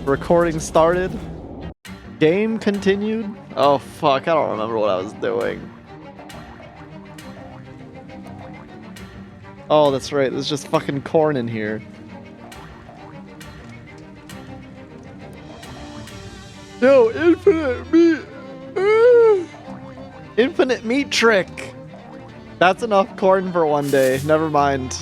Recording started. Game continued. Oh fuck, I don't remember what I was doing. Oh, that's right. There's just fucking corn in here. No, infinite meat. Infinite meat trick. That's enough corn for one day. Never mind.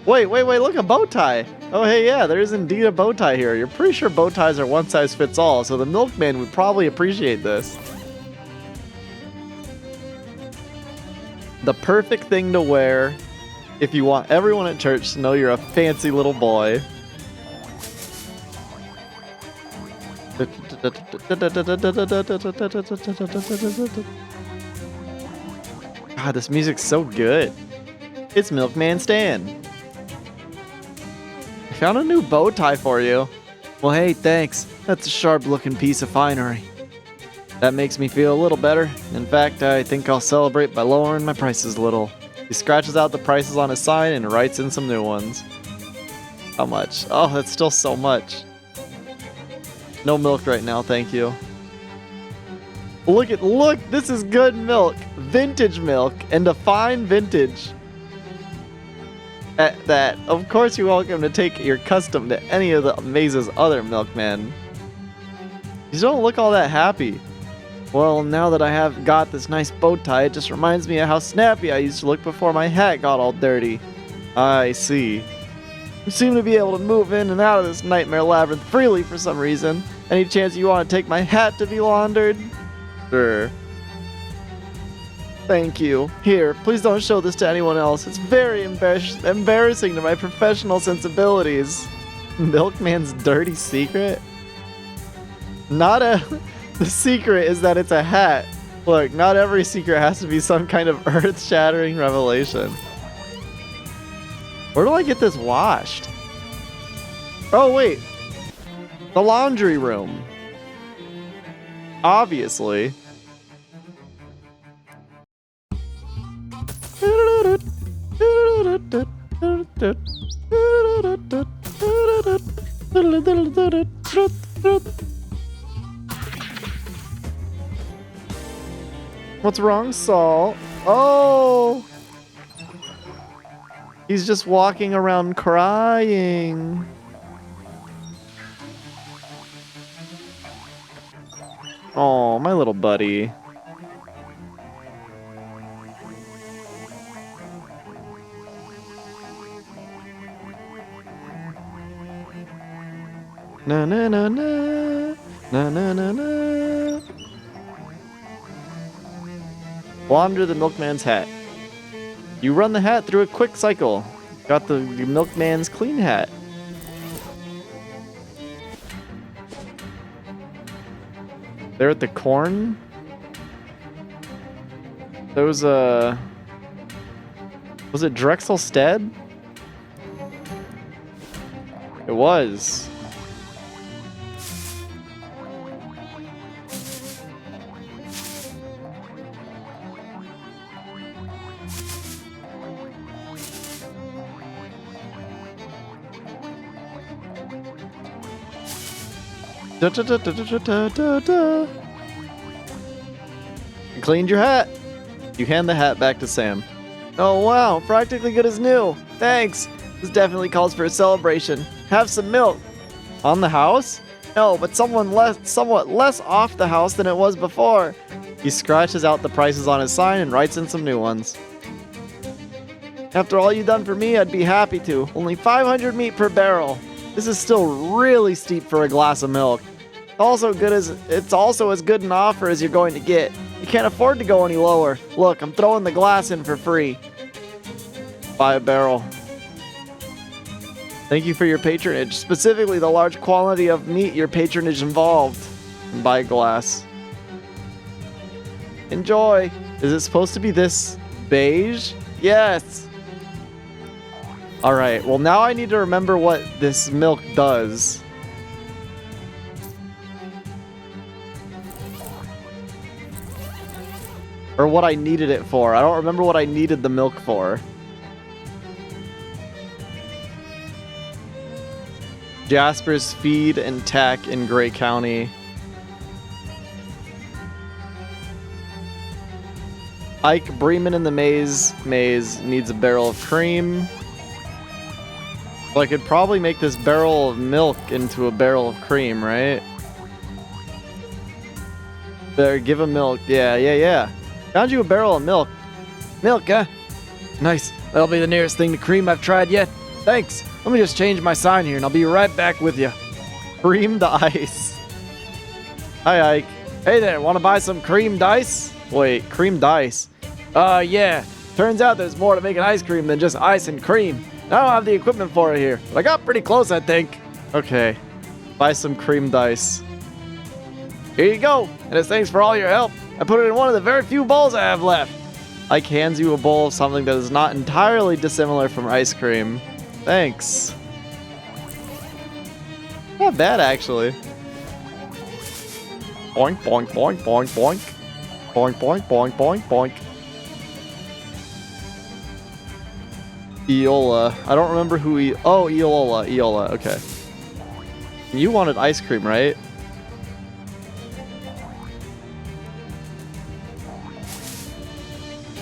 Wait, look, a bow tie. Oh, hey, yeah, there is indeed a bow tie here. You're pretty sure bow ties are one size fits all, so the milkman would probably appreciate this. The perfect thing to wear if you want everyone at church to know you're a fancy little boy. God, this music's so good. It's Milkman Stan. I found a new bow tie for you. Well, hey, thanks. That's a sharp-looking piece of finery. That makes me feel a little better. In fact, I think I'll celebrate by lowering my prices a little. He scratches out the prices on his sign and writes in some new ones. How much? Oh, that's still so much. No milk right now, thank you. Look, this is good milk. Vintage milk, and a fine vintage. At that, of course you're welcome to take your custom to any of the Maze's other milkmen. You don't look all that happy. Well, now that I have got this nice bow tie, it just reminds me of how snappy I used to look before my hat got all dirty. I see. You seem to be able to move in and out of this nightmare labyrinth freely for some reason. Any chance you want to take my hat to be laundered? Sure. Thank you. Here, please don't show this to anyone else. It's very embarrassing to my professional sensibilities. Milkman's dirty secret? The secret is that it's a hat. Look, not every secret has to be some kind of earth-shattering revelation. Where do I get this washed? Oh, wait. The laundry room. Obviously. What's wrong, Saul? Oh! He's just walking around crying. Oh, my little buddy. Na na na na na na na na. Launder the milkman's hat. You run the hat through a quick cycle. Got the milkman's clean hat. There at the corn. Those was it Drexelstead? It was. Da, da, da, da, da, da, da, da. You cleaned your hat. You hand the hat back to Sam. Oh wow, practically good as new. Thanks. This definitely calls for a celebration. Have some milk. On the house? No, but somewhat less off the house than it was before. He scratches out the prices on his sign and writes in some new ones. After all you've done for me, I'd be happy to. Only 500 meat per barrel. This is still really steep for a glass of milk. It's also as good an offer as you're going to get. You can't afford to go any lower. Look, I'm throwing the glass in for free. Buy a barrel. Thank you for your patronage, specifically the large quantity of meat your patronage involved. And buy a glass. Enjoy. Is it supposed to be this beige? Yes. Alright, well now I need to remember what this milk does. Or what I needed it for. I don't remember what I needed the milk for. Jasper's feed and tack in Gray County. Ike Bremen in the maze needs a barrel of cream. So I could probably make this barrel of milk into a barrel of cream, right? There, give him milk. Yeah. Found you a barrel of milk. Milk, huh? Nice. That'll be the nearest thing to cream I've tried yet. Thanks. Let me just change my sign here and I'll be right back with you. Creamed ice. Hi, Ike. Hey there, want to buy some creamed ice? Wait, creamed ice? Yeah. Turns out there's more to making ice cream than just ice and cream. I don't have the equipment for it here, but I got pretty close, I think. Okay. Buy some creamed ice. Here you go. And as thanks for all your help, I put it in one of the very few bowls I have left. Ike hands you a bowl of something that is not entirely dissimilar from ice cream. Thanks. Not bad, actually. Boink, boink, boink, boink, boink. Boink, boink, boink, boink, boink. Eola. I don't remember who oh, Eola. Eola, okay. You wanted ice cream, right?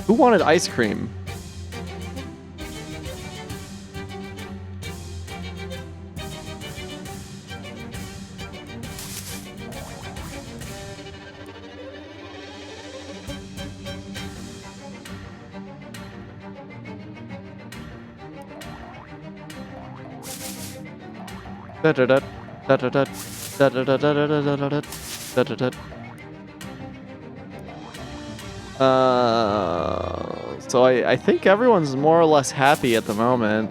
Who wanted ice cream? So I think everyone's more or less happy at the moment.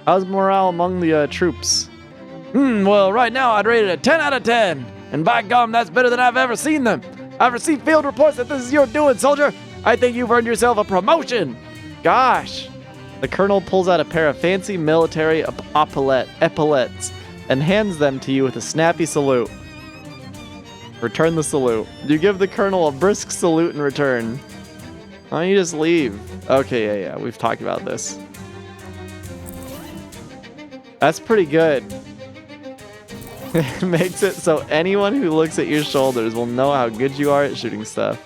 How's morale among the troops? Well, right now I'd rate it a 10 out of 10. And by gum, that's better than I've ever seen them. I've received field reports that this is your doing, soldier. I think you've earned yourself a promotion. Gosh. The colonel pulls out a pair of fancy military epaulettes and hands them to you with a snappy salute. Return the salute. You give the colonel a brisk salute in return. Why don't you just leave? Okay, yeah, we've talked about this. That's pretty good. It makes it so anyone who looks at your shoulders will know how good you are at shooting stuff.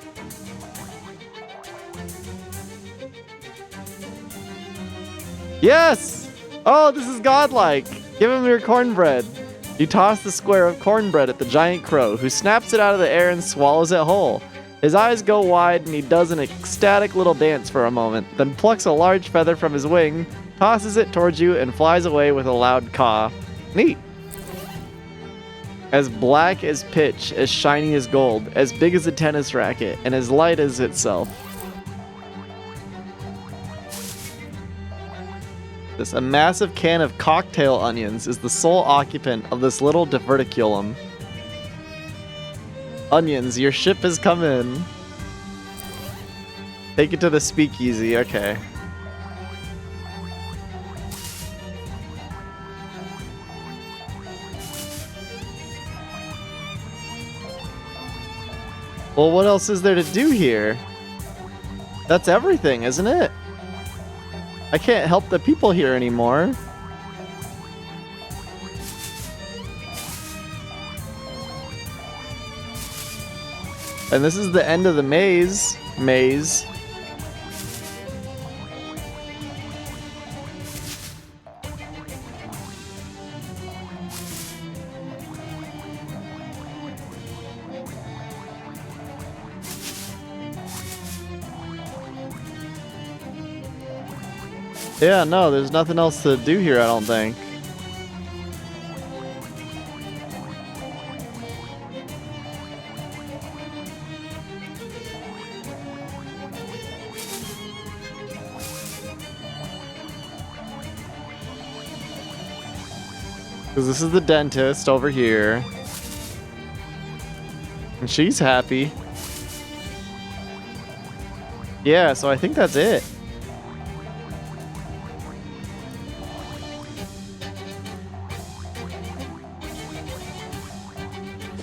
Yes! Oh, this is godlike. Give him your cornbread. You toss the square of cornbread at the giant crow, who snaps it out of the air and swallows it whole. His eyes go wide and he does an ecstatic little dance for a moment, then plucks a large feather from his wing, tosses it towards you, and flies away with a loud caw. Neat. As black as pitch, as shiny as gold, as big as a tennis racket, and as light as itself. A massive can of cocktail onions is the sole occupant of this little diverticulum. Onions, your ship has come in. Take it to the speakeasy, okay. Well, what else is there to do here? That's everything, isn't it? I can't help the people here anymore. And this is the end of the maze. Yeah, no, there's nothing else to do here, I don't think. Because this is the dentist over here. And she's happy. Yeah, so I think that's it.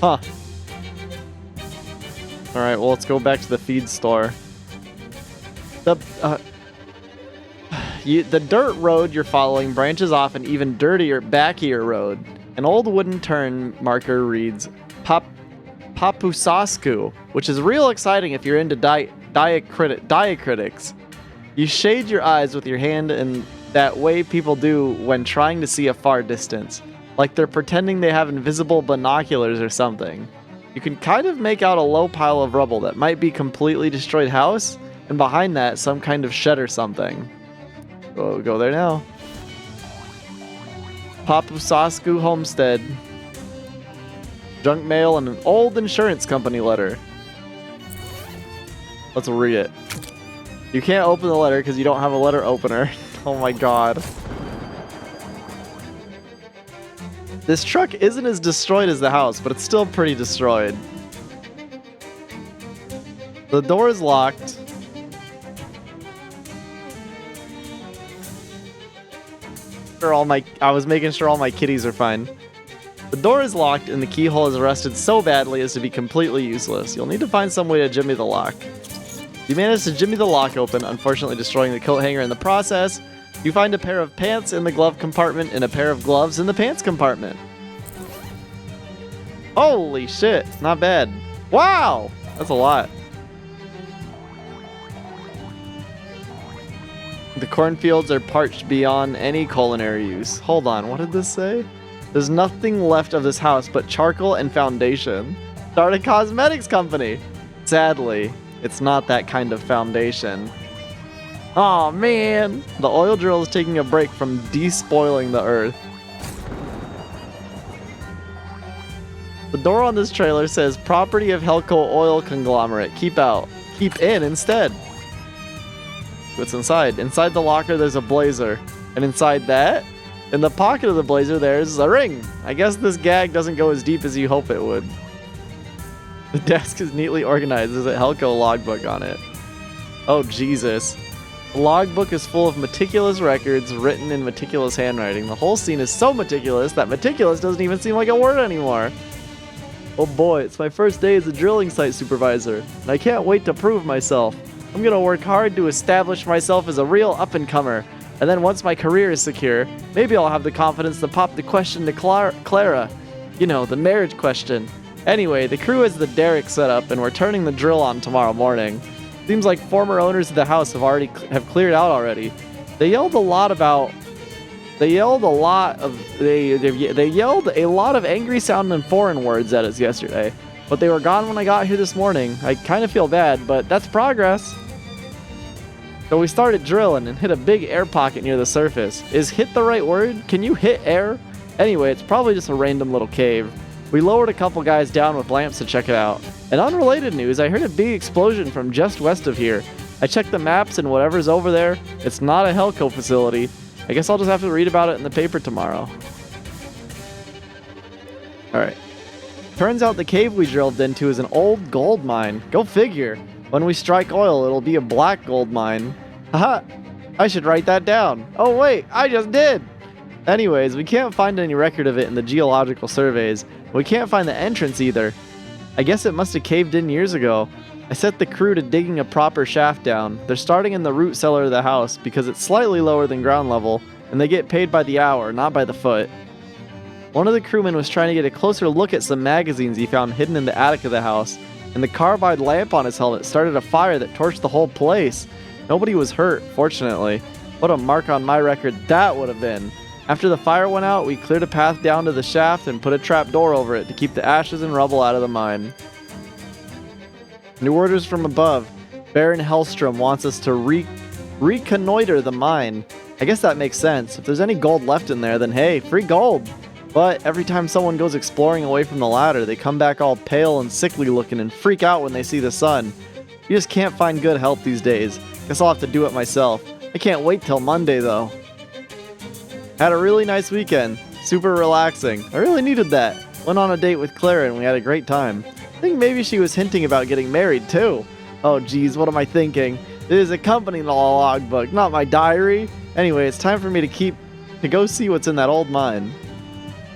Huh. Alright, well, let's go back to the feed store. The dirt road you're following branches off an even dirtier, backier road. An old wooden turn marker reads Papusasku, which is real exciting if you're into diacritics. You shade your eyes with your hand in that way people do when trying to see a far distance, like they're pretending they have invisible binoculars or something. You can kind of make out a low pile of rubble that might be completely destroyed house, and behind that, some kind of shed or something. We'll go there now. Papusasku Homestead. Junk mail and an old insurance company letter. Let's read it. You can't open the letter because you don't have a letter opener. Oh my god. This truck isn't as destroyed as the house, but it's still pretty destroyed. The door is locked. I was making sure all my kitties are fine. The door is locked and the keyhole is rusted so badly as to be completely useless. You'll need to find some way to jimmy the lock. You manage to jimmy the lock open, unfortunately destroying the coat hanger in the process. You find a pair of pants in the glove compartment and a pair of gloves in the pants compartment. Holy shit, not bad. Wow, that's a lot. The cornfields are parched beyond any culinary use. Hold on, what did this say? There's nothing left of this house but charcoal and foundation. Start a cosmetics company. Sadly, it's not that kind of foundation. Aw, man. The oil drill is taking a break from despoiling the earth. The door on this trailer says property of Helco Oil Conglomerate. Keep out. Keep in instead. What's inside? Inside the locker, there's a blazer. And inside that, in the pocket of the blazer, there's a ring. I guess this gag doesn't go as deep as you hope it would. The desk is neatly organized. There's a Helco logbook on it. Oh, Jesus. The logbook is full of meticulous records written in meticulous handwriting. The whole scene is so meticulous that meticulous doesn't even seem like a word anymore. Oh boy, it's my first day as a drilling site supervisor, and I can't wait to prove myself. I'm gonna work hard to establish myself as a real up-and-comer, and then once my career is secure, maybe I'll have the confidence to pop the question to Clara. You know, the marriage question. Anyway, the crew has the derrick set up, and we're turning the drill on tomorrow morning. Seems like former owners of the house have cleared out already. They yelled a lot of angry sounding foreign words at us yesterday, but they were gone when I got here this morning. I kind of feel bad, but that's progress. So we started drilling and hit a big air pocket near the surface. Is hit the right word? Can you hit air? Anyway, it's probably just a random little cave. We lowered a couple guys down with lamps to check it out. In unrelated news, I heard a big explosion from just west of here. I checked the maps and whatever's over there, it's not a Helco facility. I guess I'll just have to read about it in the paper tomorrow. Alright. Turns out the cave we drilled into is an old gold mine. Go figure. When we strike oil, it'll be a black gold mine. Haha! I should write that down. Oh wait, I just did! Anyways, we can't find any record of it in the geological surveys. We can't find the entrance either. I guess it must have caved in years ago. I set the crew to digging a proper shaft down. They're starting in the root cellar of the house because it's slightly lower than ground level, and they get paid by the hour, not by the foot. One of the crewmen was trying to get a closer look at some magazines he found hidden in the attic of the house, and the carbide lamp on his helmet started a fire that torched the whole place. Nobody was hurt, fortunately. What a mark on my record that would have been. After the fire went out, we cleared a path down to the shaft and put a trap door over it to keep the ashes and rubble out of the mine. New orders from above. Baron Hellstrom wants us to reconnoiter the mine. I guess that makes sense. If there's any gold left in there, then hey, free gold. But every time someone goes exploring away from the ladder, they come back all pale and sickly looking and freak out when they see the sun. You just can't find good help these days. Guess I'll have to do it myself. I can't wait till Monday though. Had a really nice weekend. Super relaxing. I really needed that. Went on a date with Clara and we had a great time. I think maybe she was hinting about getting married too. Oh geez, what am I thinking? It is a company logbook, not my diary. Anyway, it's time for me to go see what's in that old mine.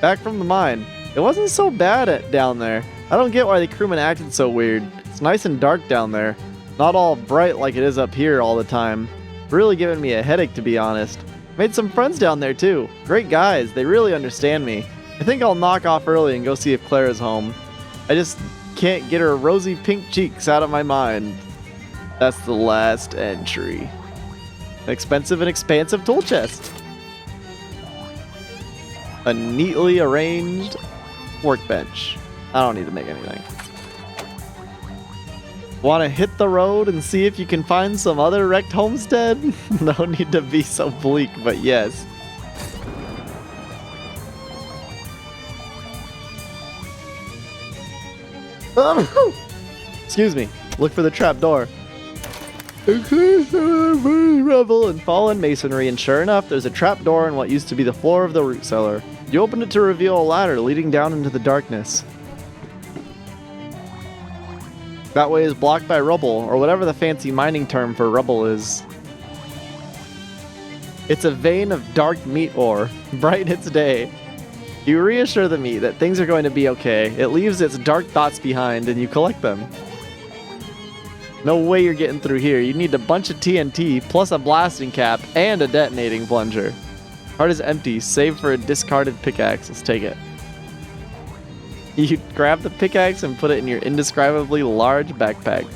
Back from the mine. It wasn't so bad down there. I don't get why the crewmen acted so weird. It's nice and dark down there. Not all bright like it is up here all the time. Really giving me a headache, to be honest. Made some friends down there too. Great guys, they really understand me. I think I'll knock off early and go see if Claire is home. I just can't get her rosy pink cheeks out of my mind. That's the last entry. An expensive and expansive tool chest. A neatly arranged workbench. I don't need to make anything. Want to hit the road and see if you can find some other wrecked homestead? No need to be so bleak, but yes. Excuse me. Look for the trap door. Rubble and fallen masonry, and sure enough, there's a trap door in what used to be the floor of the root cellar. You open it to reveal a ladder leading down into the darkness. That way is blocked by rubble, or whatever the fancy mining term for rubble is. It's a vein of dark meat ore, bright in its day. You reassure the meat that things are going to be okay. It leaves its dark thoughts behind, and you collect them. No way you're getting through here. You need a bunch of TNT, plus a blasting cap, and a detonating plunger. Heart is empty, save for a discarded pickaxe. Let's take it. You grab the pickaxe and put it in your indescribably large backpack.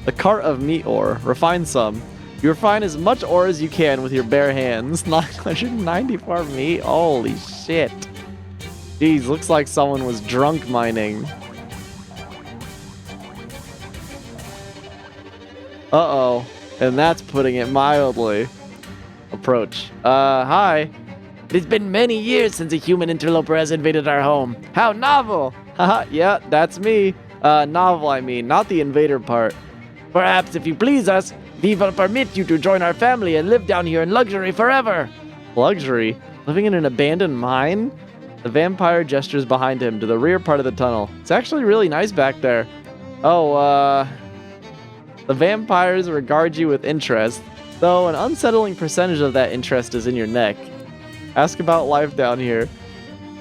The cart of meat ore. Refine some. You refine as much ore as you can with your bare hands. 994 meat? Holy shit. Jeez, looks like someone was drunk mining. Uh-oh. And that's putting it mildly. Approach. Hi. It has been many years since a human interloper has invaded our home. How novel! Haha, yeah, that's me. Novel, I mean, not the invader part. Perhaps if you please us, we will permit you to join our family and live down here in luxury forever. Luxury? Living in an abandoned mine? The vampire gestures behind him to the rear part of the tunnel. It's actually really nice back there. Oh, the vampires regard you with interest, though an unsettling percentage of that interest is in your neck. Ask about life down here.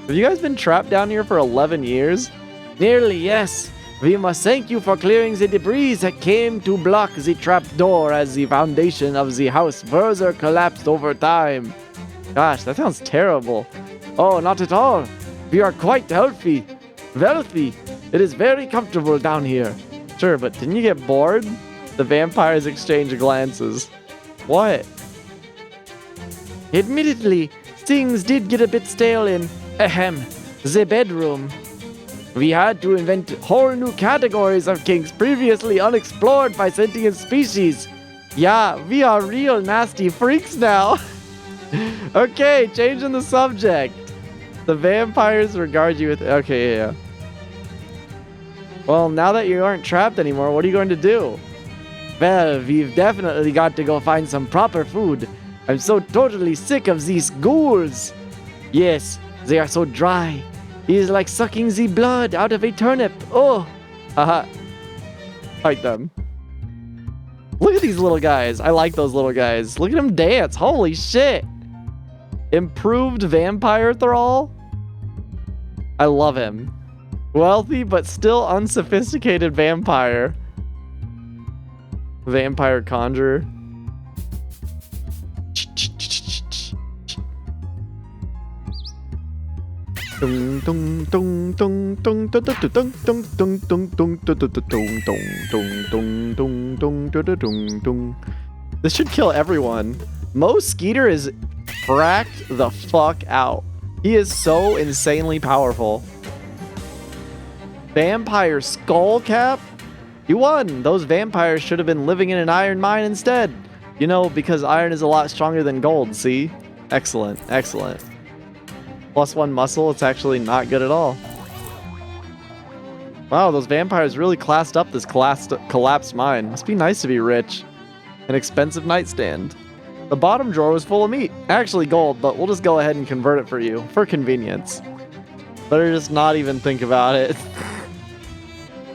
Have you guys been trapped down here for 11 years? Nearly, yes. We must thank you for clearing the debris that came to block the trap door as the foundation of the house further collapsed over time. Gosh, that sounds terrible. Oh, not at all. We are quite healthy. Wealthy. It is very comfortable down here. Sure, but didn't you get bored? The vampires exchange glances. What? Admittedly, things did get a bit stale in, the bedroom. We had to invent whole new categories of kinks previously unexplored by sentient species. Yeah, we are real nasty freaks now. Okay, changing the subject. The vampires regard you with... Okay, yeah. Well, now that you aren't trapped anymore, what are you going to do? Well, we've definitely got to go find some proper food. I'm so totally sick of these ghouls. Yes, they are so dry. It is like sucking the blood out of a turnip. Oh, haha. Fight them. Look at these little guys. I like those little guys. Look at them dance. Holy shit. Improved vampire thrall. I love him. Wealthy but still unsophisticated vampire. Vampire conjurer. This should kill everyone. Mo Skeeter is fracked the fuck out. He is so insanely powerful. Vampire skull cap? You won! Those vampires should have been living in an iron mine instead. You know, because iron is a lot stronger than gold, see? Excellent, excellent. +1 muscle, it's actually not good at all. Wow, those vampires really classed up this collapsed mine. Must be nice to be rich. An expensive nightstand. The bottom drawer was full of meat. Actually gold, but we'll just go ahead and convert it for you, for convenience. Better just not even think about it.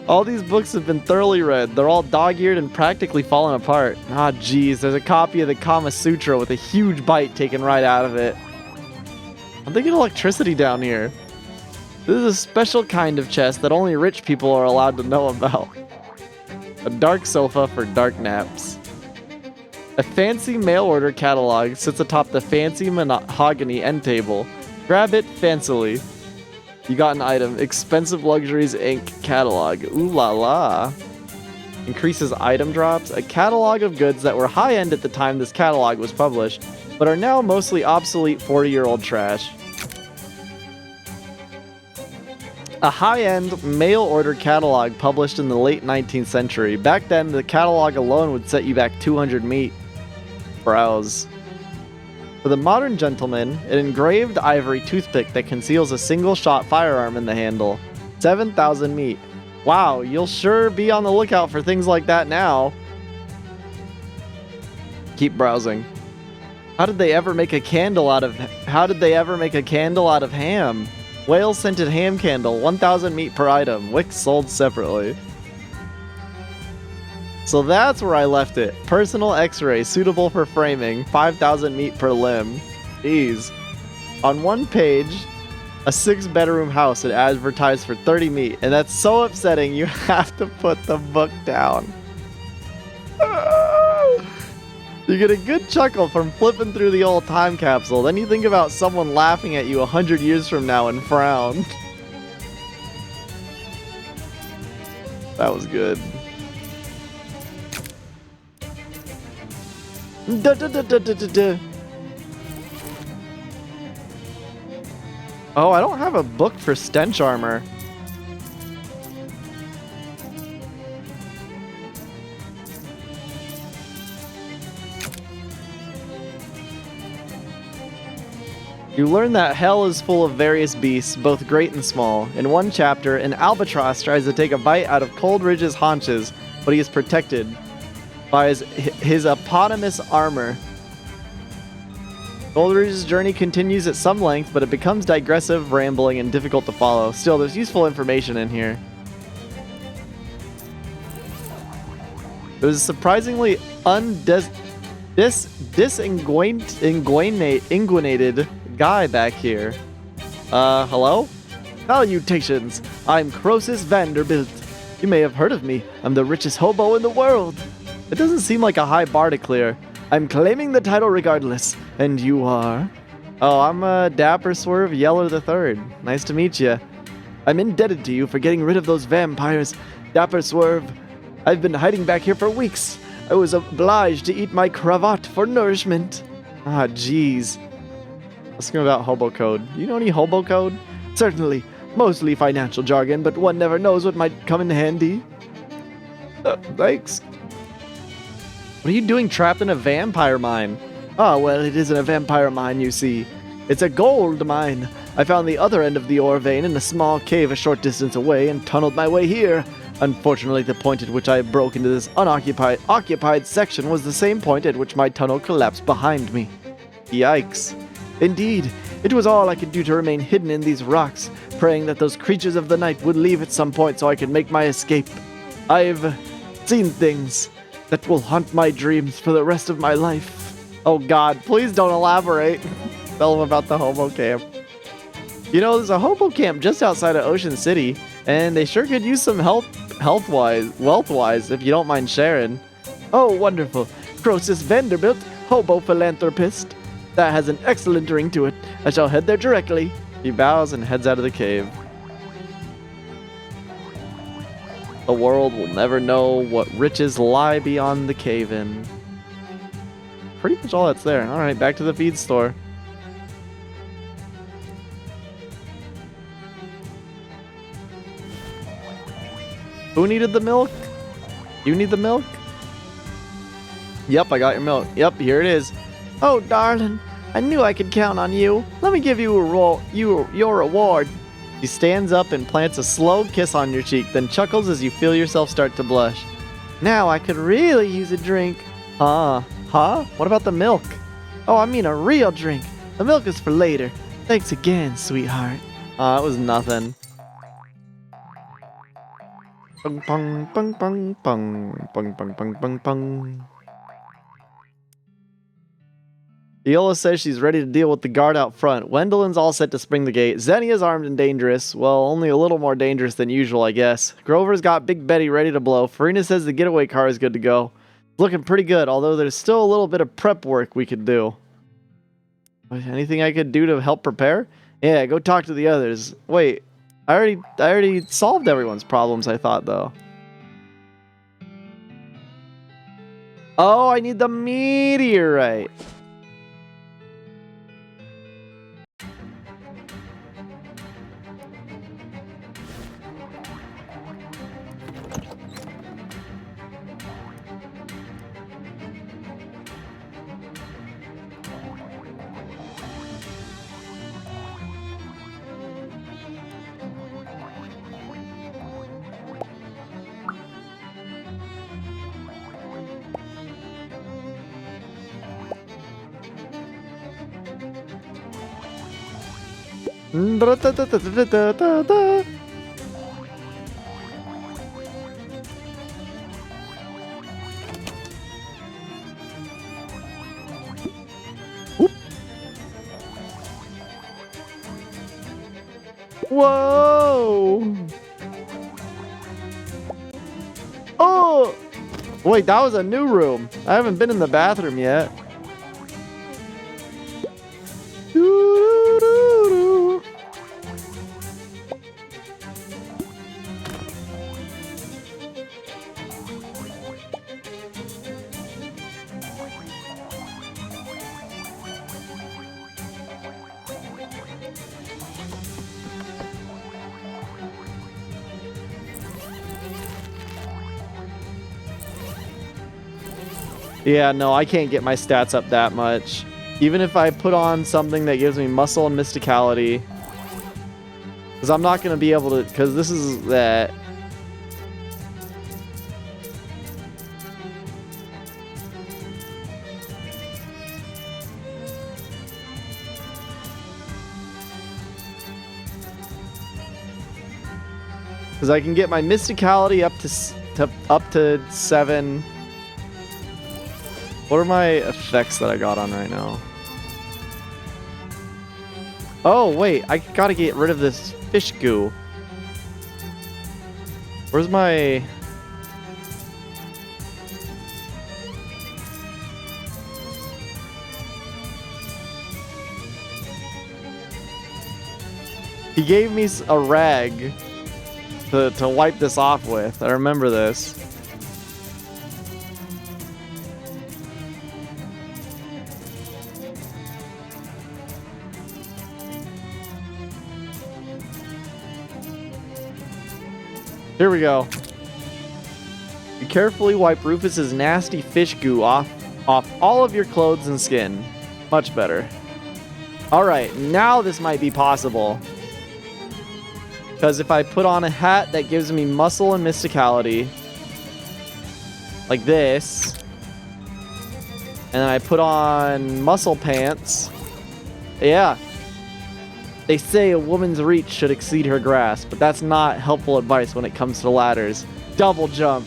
All these books have been thoroughly read. They're all dog-eared and practically fallen apart. Ah, geez, there's a copy of the Kama Sutra with a huge bite taken right out of it. I'm thinking electricity down here. This is a special kind of chest that only rich people are allowed to know about. A dark sofa for dark naps. A fancy mail order catalog sits atop the fancy mahogany end table. Grab it fancily. You got an item. Expensive Luxuries Inc. catalog. Ooh la la. Increases item drops. A catalog of goods that were high-end at the time this catalog was published, but are now mostly obsolete 40-year-old trash. A high-end mail order catalog published in the late 19th century. Back then, the catalog alone would set you back 200 meat. Browse. For the modern gentleman, an engraved ivory toothpick that conceals a single-shot firearm in the handle. 7,000 meat. Wow, you'll sure be on the lookout for things like that now. Keep browsing. How did they ever make a candle out of ham? Whale scented ham candle, 1,000 meat per item. Wicks sold separately. So that's where I left it. Personal x-ray, suitable for framing, 5,000 meat per limb. Jeez. On one page, a 6-bedroom house had advertised for 30 meat, and that's so upsetting you have to put the book down. You get a good chuckle from flipping through the old time capsule, then you think about someone laughing at you 100 years from now and frown. That was good. Oh, I don't have a book for stench armor. You learn that hell is full of various beasts, both great and small. In one chapter, an albatross tries to take a bite out of Coldridge's haunches, but he is protected by his eponymous armor. Coldridge's journey continues at some length, but it becomes digressive, rambling, and difficult to follow. Still, there's useful information in here. It was surprisingly disinguinated guy back here. Hello? Salutations. I'm Croesus Vanderbilt. You may have heard of me. I'm the richest hobo in the world. It doesn't seem like a high bar to clear. I'm claiming the title regardless. And you are? Oh, I'm Dapper Swerve Yeller III. Nice to meet you. I'm indebted to you for getting rid of those vampires. Dapper Swerve, I've been hiding back here for weeks. I was obliged to eat my cravat for nourishment. Ah, jeez. Let's go about hobo code. You know any hobo code? Certainly. Mostly financial jargon, but one never knows what might come in handy. Thanks. What are you doing trapped in a vampire mine? Ah, well, it isn't a vampire mine, you see. It's a gold mine. I found the other end of the ore vein in a small cave a short distance away and tunneled my way here. Unfortunately, the point at which I broke into this occupied section was the same point at which my tunnel collapsed behind me. Yikes. Indeed, it was all I could do to remain hidden in these rocks, praying that those creatures of the night would leave at some point so I could make my escape. I've seen things that will haunt my dreams for the rest of my life. Oh god, please don't elaborate. Tell them about the hobo camp. You know, there's a hobo camp just outside of Ocean City, and they sure could use some wealth-wise, if you don't mind sharing. Oh, wonderful. Croesus Vanderbilt, hobo philanthropist. That has an excellent ring to it. I shall head there directly. He bows and heads out of the cave. The world will never know what riches lie beyond the cave-in. Pretty much all that's there. Alright, back to the feed store. Who needed the milk? You need the milk? Yep, I got your milk. Yep, here it is. Oh, darling, I knew I could count on you. Let me give you your reward. She stands up and plants a slow kiss on your cheek, then chuckles as you feel yourself start to blush. Now I could really use a drink. Huh? What about the milk? Oh, I mean a real drink. The milk is for later. Thanks again, sweetheart. It was nothing. Bung, bung, bung, bung, bung, bung, bung, bung, bung, bung. Viola says she's ready to deal with the guard out front. Wendelin's all set to spring the gate. Zenya's armed and dangerous. Well, only a little more dangerous than usual, I guess. Grover's got Big Betty ready to blow. Farina says the getaway car is good to go. Looking pretty good, although there's still a little bit of prep work we could do. Anything I could do to help prepare? Yeah, go talk to the others. Wait, I already solved everyone's problems, I thought, though. Oh, I need the meteorite. Whoa! Oh! Wait, that was a new room. I haven't been in the bathroom yet. Doo-doo-doo-doo. Yeah, no, I can't get my stats up that much. Even if I put on something that gives me muscle and mysticality. Because I'm not going to be able to... Because this is that... Because I can get my mysticality up to 7... What are my effects that I got on right now? Oh, wait. I gotta get rid of this fish goo. Where's my... He gave me a rag to wipe this off with. I remember this. Here we go. You carefully wipe Rufus's nasty fish goo off all of your clothes and skin. Much better. Alright, now this might be possible. Because if I put on a hat that gives me muscle and mysticality, like this, and then I put on muscle pants, yeah. They say a woman's reach should exceed her grasp, but that's not helpful advice when it comes to ladders. Double jump.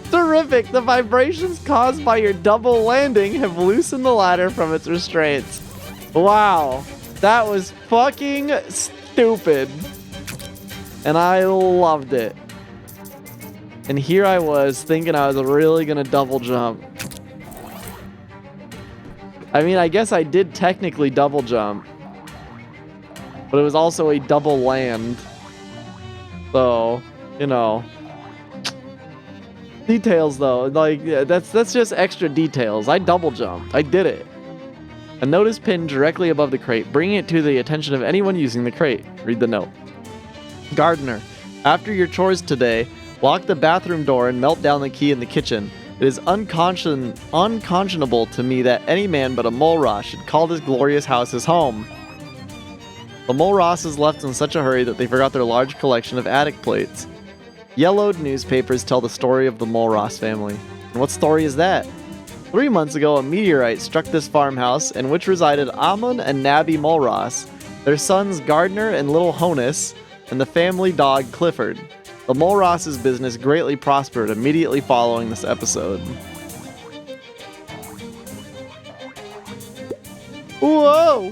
Terrific! The vibrations caused by your double landing have loosened the ladder from its restraints. Wow. That was fucking stupid. And I loved it. And here I was thinking I was really gonna double jump. I mean, I guess I did technically double jump, but it was also a double land. So, you know, details though, like that's just extra details. I double jumped. I did it. A note is pinned directly above the crate, bringing it to the attention of anyone using the crate. Read the note. Gardener, after your chores today, lock the bathroom door and melt down the key in the kitchen. It is unconscionable to me that any man but a mole Ross should call this glorious house his home. The mole Rosses left in such a hurry that they forgot their large collection of attic plates. Yellowed newspapers tell the story of the mole Ross family. And what story is that? 3 months ago, a meteorite struck this farmhouse in which resided Amon and Nabby Mole Ross, their sons Gardner and Little Honus, and the family dog Clifford. The Mole Ross's business greatly prospered immediately following this episode. Whoa!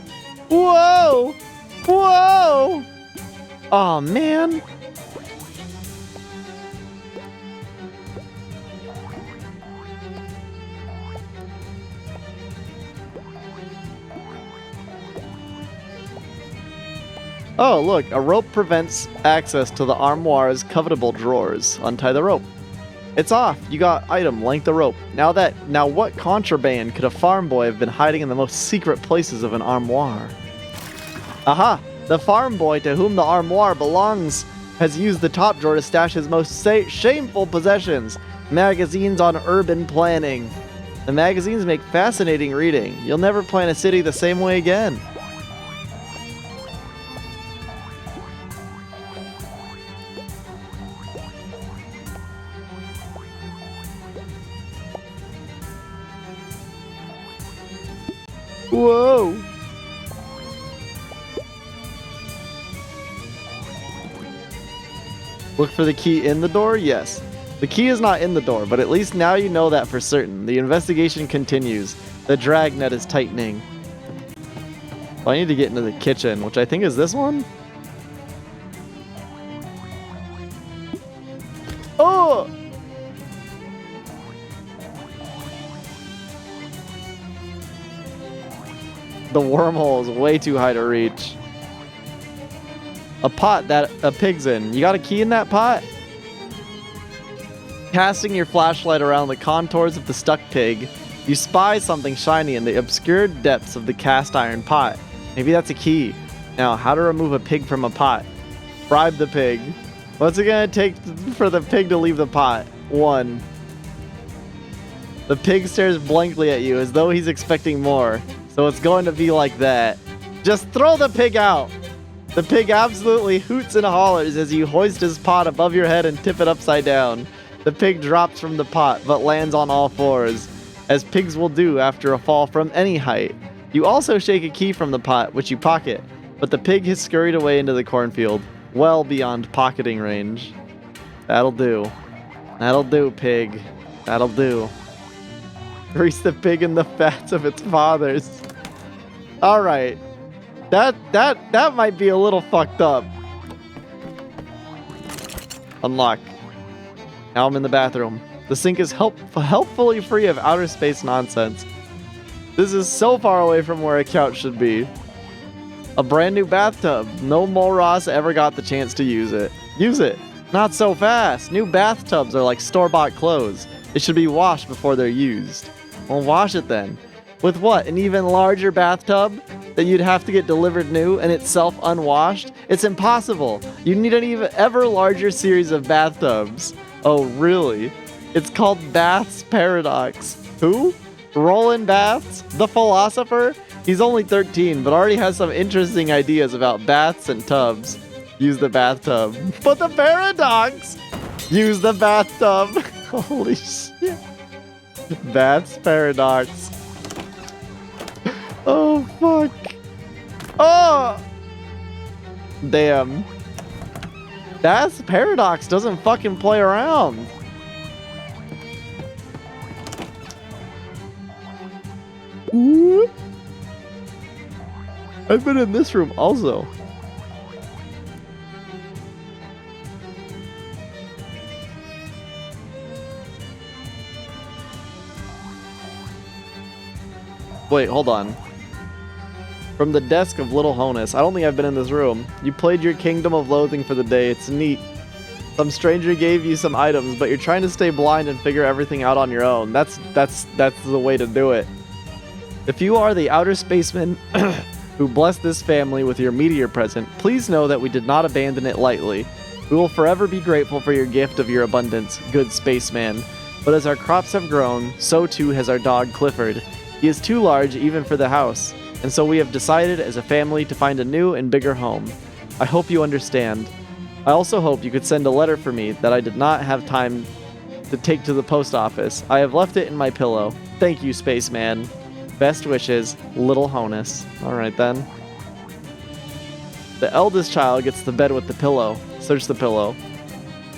Whoa! Whoa! Oh man! Oh, look, a rope prevents access to the armoire's covetable drawers. Untie the rope. It's off. You got item, length of rope. Now what contraband could a farm boy have been hiding in the most secret places of an armoire? Aha! The farm boy to whom the armoire belongs has used the top drawer to stash his most shameful possessions. Magazines on urban planning. The magazines make fascinating reading. You'll never plan a city the same way again. Whoa! Look for the key in the door? Yes. The key is not in the door, but at least now you know that for certain. The investigation continues. The dragnet is tightening. Well, I need to get into the kitchen, which I think is this one? Oh! The wormhole is way too high to reach. A pot that a pig's in. You got a key in that pot? Casting your flashlight around the contours of the stuck pig, you spy something shiny in the obscured depths of the cast iron pot. Maybe that's a key. Now, how to remove a pig from a pot? Bribe the pig. What's it gonna take for the pig to leave the pot? 1. The pig stares blankly at you as though he's expecting more. So it's going to be like that. Just throw the pig out! The pig absolutely hoots and hollers as you hoist his pot above your head and tip it upside down. The pig drops from the pot, but lands on all fours, as pigs will do after a fall from any height. You also shake a key from the pot, which you pocket, but the pig has scurried away into the cornfield, well beyond pocketing range. That'll do. That'll do, pig. That'll do. Grease the pig in the fats of its fathers. Alright. That might be a little fucked up. Unlock. Now I'm in the bathroom. The sink is helpfully free of outer space nonsense. This is so far away from where a couch should be. A brand new bathtub. No Mole Ross ever got the chance to use it. Use it. Not so fast. New bathtubs are like store-bought clothes. They should be washed before they're used. Well, wash it then. With what? An even larger bathtub that you'd have to get delivered new and itself unwashed? It's impossible. You need an even ever larger series of bathtubs. Oh, really? It's called Bath's Paradox. Who? Roland Baths? The philosopher? He's only 13, but already has some interesting ideas about baths and tubs. Use the bathtub. But the paradox! Use the bathtub. Holy shit. Bath's Paradox. Oh, fuck. Oh! Damn. Bath's Paradox doesn't fucking play around. Ooh. I've been in this room also. Wait, hold on. From the desk of Little Honus. I don't think I've been in this room. You played your Kingdom of Loathing for the day. It's neat. Some stranger gave you some items, but you're trying to stay blind and figure everything out on your own. That's the way to do it. If you are the outer spaceman who blessed this family with your meteor present, please know that we did not abandon it lightly. We will forever be grateful for your gift of your abundance, good spaceman. But as our crops have grown, so too has our dog Clifford. He is too large even for the house, and so we have decided as a family to find a new and bigger home. I hope you understand. I also hope you could send a letter for me that I did not have time to take to the post office. I have left it in my pillow. Thank you, spaceman. Best wishes, Little Honus. Alright then. The eldest child gets the bed with the pillow. Search the pillow.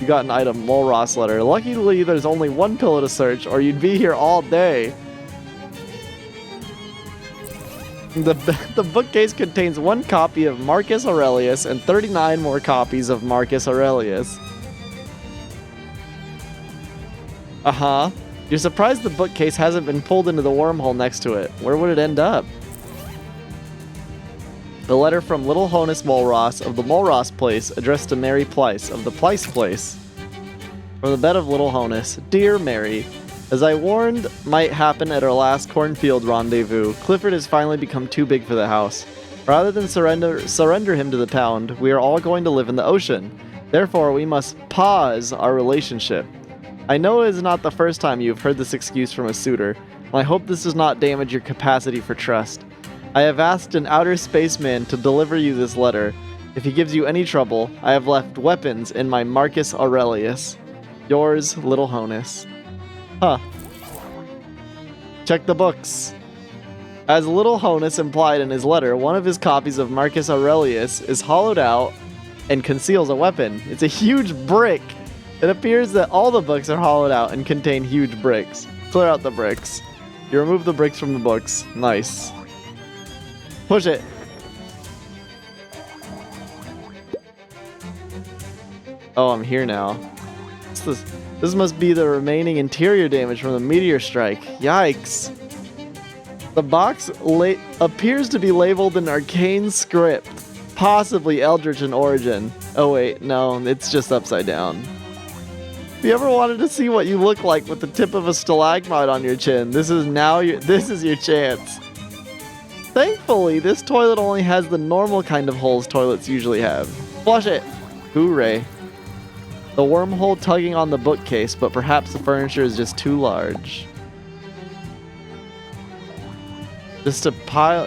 You got an item, Mole Ross letter. Luckily, there's only one pillow to search, or you'd be here all day. The bookcase contains 1 copy of Marcus Aurelius and 39 more copies of Marcus Aurelius. Uh-huh. You're surprised the bookcase hasn't been pulled into the wormhole next to it. Where would it end up? The letter from Little Honus Mulross of the Mulross Place, addressed to Mary Pleiss of the Pleiss Place. From the bed of Little Honus. Dear Mary, as I warned might happen at our last cornfield rendezvous, Clifford has finally become too big for the house. Rather than surrender him to the pound, we are all going to live in the ocean. Therefore, we must pause our relationship. I know it is not the first time you have heard this excuse from a suitor, and I hope this does not damage your capacity for trust. I have asked an outer spaceman to deliver you this letter. If he gives you any trouble, I have left weapons in my Marcus Aurelius. Yours, Little Honus. Huh. Check the books. As Little Honus implied in his letter, one of his copies of Marcus Aurelius is hollowed out and conceals a weapon. It's a huge brick. It appears that all the books are hollowed out and contain huge bricks. Clear out the bricks. You remove the bricks from the books. Nice. Push it. Oh, I'm here now. What's this? This must be the remaining interior damage from the meteor strike. Yikes. The box appears to be labeled in arcane script, possibly Eldritch in origin. Oh wait, no, it's just upside down. If you ever wanted to see what you look like with the tip of a stalagmite on your chin, this is your chance. Thankfully, this toilet only has the normal kind of holes toilets usually have. Flush it! Hooray. The wormhole tugging on the bookcase, but perhaps the furniture is just too large. Just a pile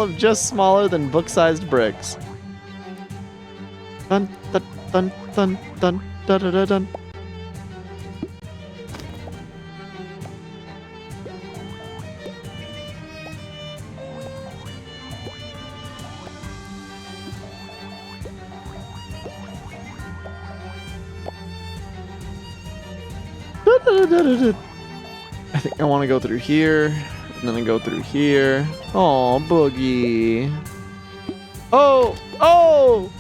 of just smaller than book-sized bricks. Dun dun dun dun dun dun dun dun dun. I think I want to go through here, and then I go through here. Oh, Boogie. Oh! Oh!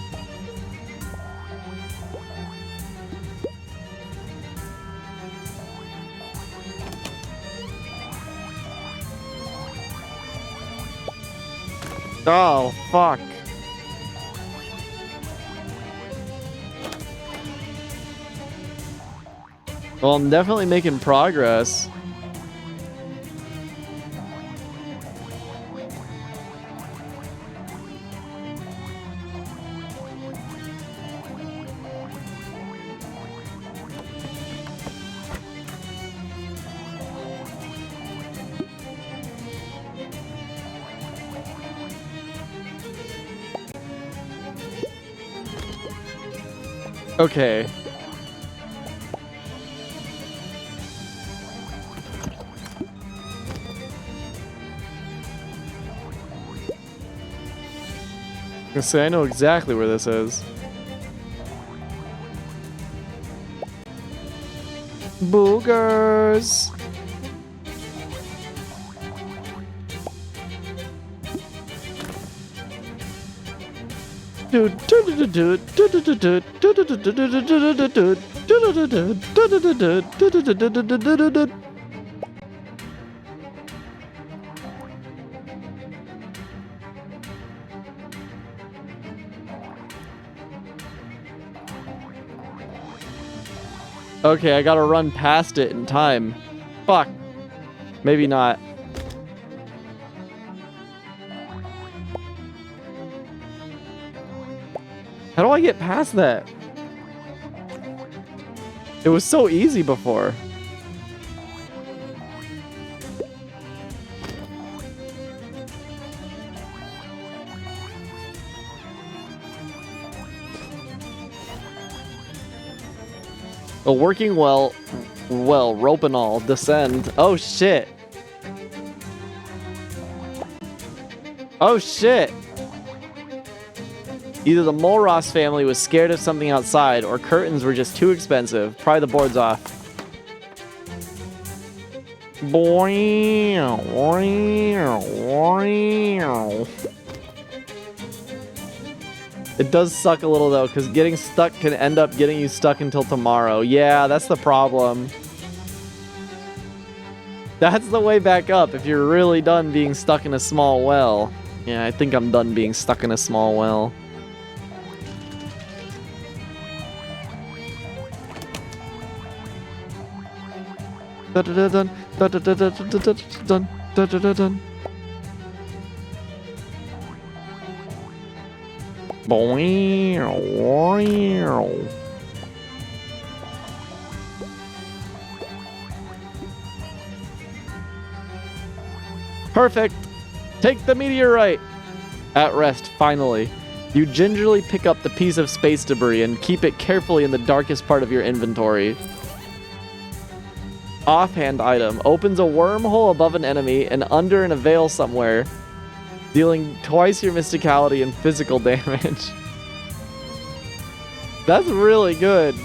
Oh, fuck. Well, I'm definitely making progress. Okay. I was gonna say, I know exactly where this is. Boogers! Okay, I gotta run past it in time. Fuck. Maybe not. How do I get past that? It was so easy before. Oh, working well, rope and all, descend. Oh shit. Oh shit. Either the Mulross family was scared of something outside, or curtains were just too expensive. Pry the boards off. It does suck a little though, because getting stuck can end up getting you stuck until tomorrow. Yeah, that's the problem. That's the way back up if you're really done being stuck in a small well. Yeah, I think I'm done being stuck in a small well. Dun, dun, dun, dun, dun, dun, dun, dun, dun, dun, dun, dun. Perfect! Take the meteorite! At rest, finally. You gingerly pick up the piece of space debris and keep it carefully in the darkest part of your inventory. Offhand item. Opens a wormhole above an enemy and under in a veil somewhere, dealing twice your mysticality and physical damage. That's really good.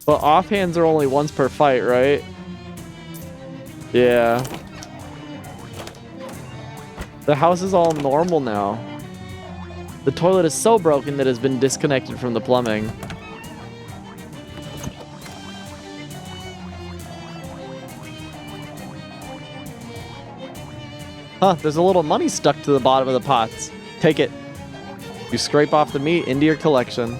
But offhands are only once per fight, right? Yeah. The house is all normal now. The toilet is so broken that it has been disconnected from the plumbing. Huh, there's a little money stuck to the bottom of the pots. Take it. You scrape off the meat into your collection.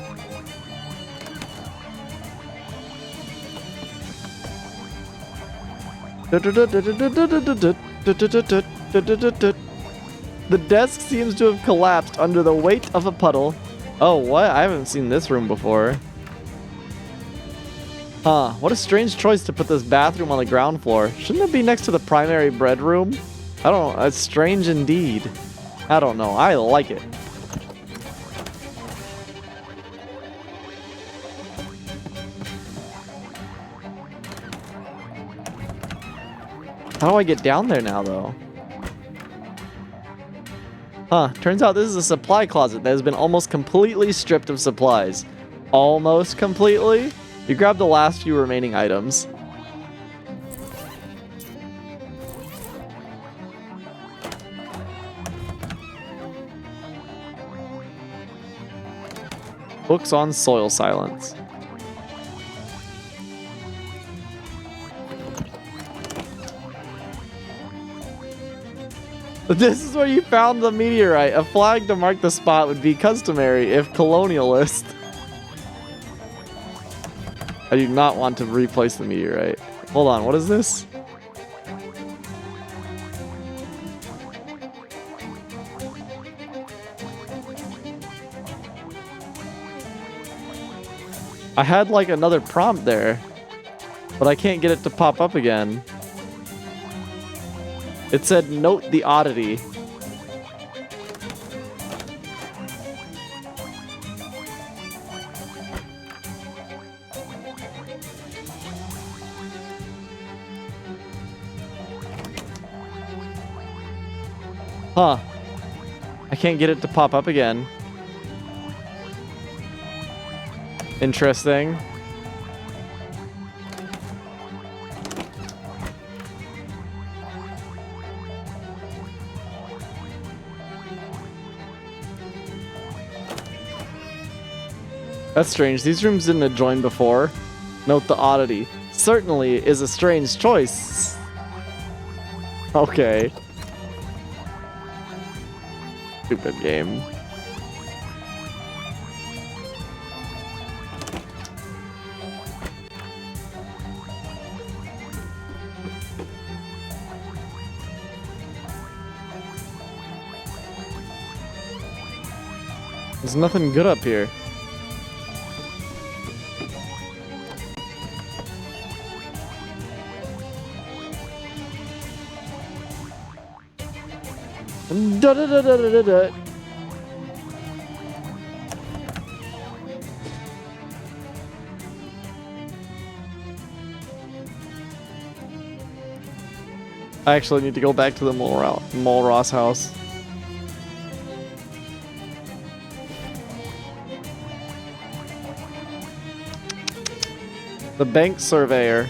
The desk seems to have collapsed under the weight of a puddle. Oh, what? I haven't seen this room before. Huh, what a strange choice to put this bathroom on the ground floor. Shouldn't it be next to the primary bread room? I don't know, it's strange indeed. I don't know, I like it. How do I get down there now, though? Huh, turns out this is a supply closet that has been almost completely stripped of supplies. Almost completely? You grab the last few remaining items. Books on soil silence. This is where you found the meteorite. A flag to mark the spot would be customary if colonialist. I do not want to replace the meteorite. Hold on, what is this? I had like another prompt there, but I can't get it to pop up again. It said, note the oddity. Huh. I can't get it to pop up again. Interesting. That's strange. These rooms didn't adjoin before. Note the oddity. Certainly is a strange choice. Okay. Stupid game. There's nothing good up here. Da da da da da da. I actually need to go back to the Mole Ross house. The bank surveyor.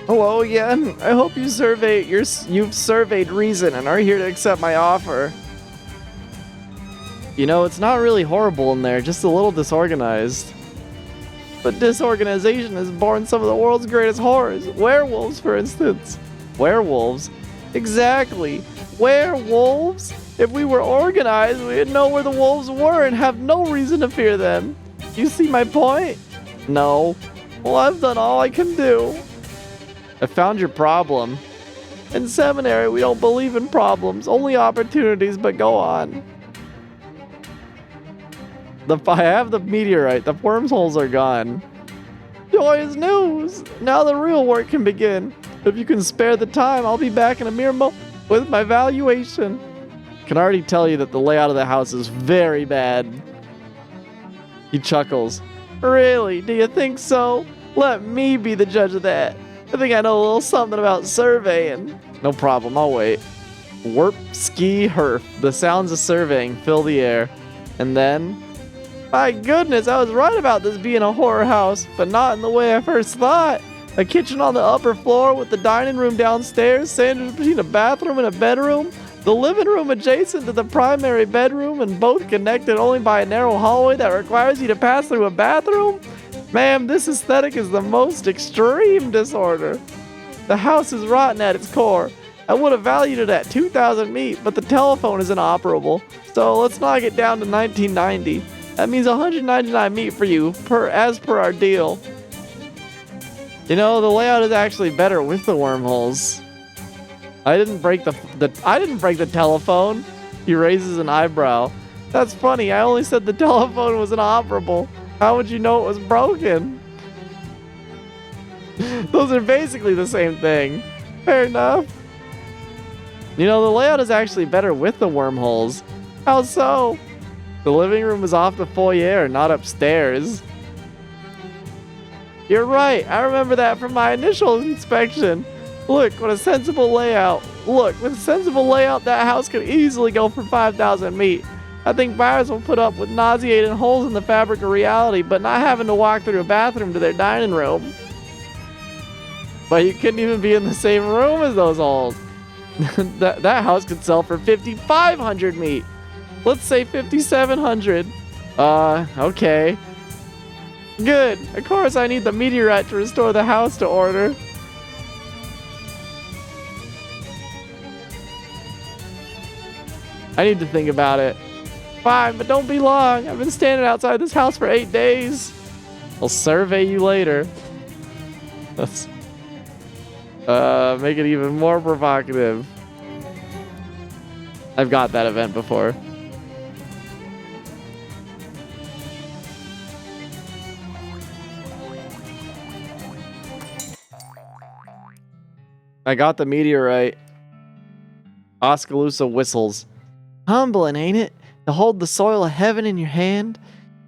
Hello again. I hope you've surveyed reason and are here to accept my offer. You know, it's not really horrible in there, just a little disorganized. But disorganization has born some of the world's greatest horrors. Werewolves, for instance. Werewolves? Exactly. Werewolves? If we were organized, we'd know where the wolves were and have no reason to fear them. You see my point? No. Well, I've done all I can do. I found your problem. In seminary, we don't believe in problems, only opportunities, but go on. I have the meteorite. The wormholes are gone. Joyous news! Now the real work can begin. If you can spare the time, I'll be back in a mere moment with my valuation. Can already tell you that the layout of the house is very bad. He chuckles. Really? Do you think so? Let me be the judge of that. I think I know a little something about surveying. No problem, I'll wait. Warp, ski, herf. The sounds of surveying fill the air. And then... My goodness, I was right about this being a horror house, but not in the way I first thought. A kitchen on the upper floor with the dining room downstairs, sandwiched between a bathroom and a bedroom. The living room adjacent to the primary bedroom and both connected only by a narrow hallway that requires you to pass through a bathroom. Ma'am, this aesthetic is the most extreme disorder. The house is rotten at its core. I would have valued it at 2,000 meat, but the telephone is inoperable. So let's knock it down to 1990. That means 199 meat for you, as per our deal. You know, the layout is actually better with the wormholes. I didn't break the telephone. He raises an eyebrow. That's funny. I only said the telephone was inoperable. How would you know it was broken? Those are basically the same thing. Fair enough. You know, the layout is actually better with the wormholes. How so? The living room is off the foyer, not upstairs. You're right. I remember that from my initial inspection. Look, what a sensible layout. Look, with a sensible layout, that house could easily go for 5,000 meat. I think buyers will put up with nauseating holes in the fabric of reality, but not having to walk through a bathroom to their dining room. But you couldn't even be in the same room as those holes. that house could sell for 5,500 meat. Let's say 5,700. Okay. Good. Of course, I need the meteorite to restore the house to order. I need to think about it. Fine, but don't be long. I've been standing outside this house for 8 days. I'll survey you later. Let's make it even more provocative. I've got that event before. I got the meteorite. Oskaloosa whistles. Humbling, ain't it? To hold the soil of heaven in your hand?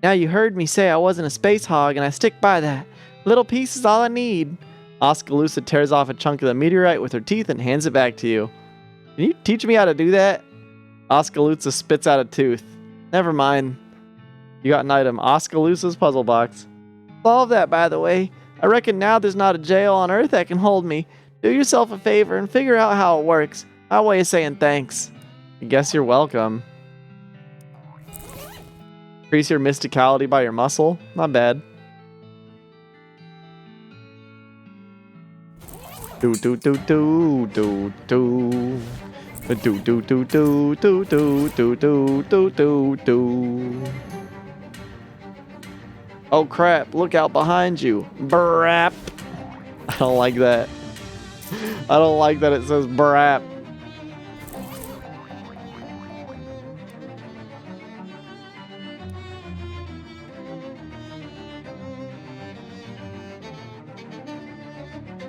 Now you heard me say I wasn't a space hog, and I stick by that. Little piece is all I need. Oskaloosa tears off a chunk of the meteorite with her teeth and hands it back to you. Can you teach me how to do that? Oskaloosa spits out a tooth. Never mind. You got an item. Oskaloosa's puzzle box. Solve that, by the way. I reckon now there's not a jail on Earth that can hold me. Do yourself a favor and figure out how it works. My way of saying thanks. I guess you're welcome. Increase your mysticality by your muscle. Not bad. Do do do do do do. Do do do do do do do do do do. Oh crap, look out behind you. Brap. I don't like that. I don't like that it says brap.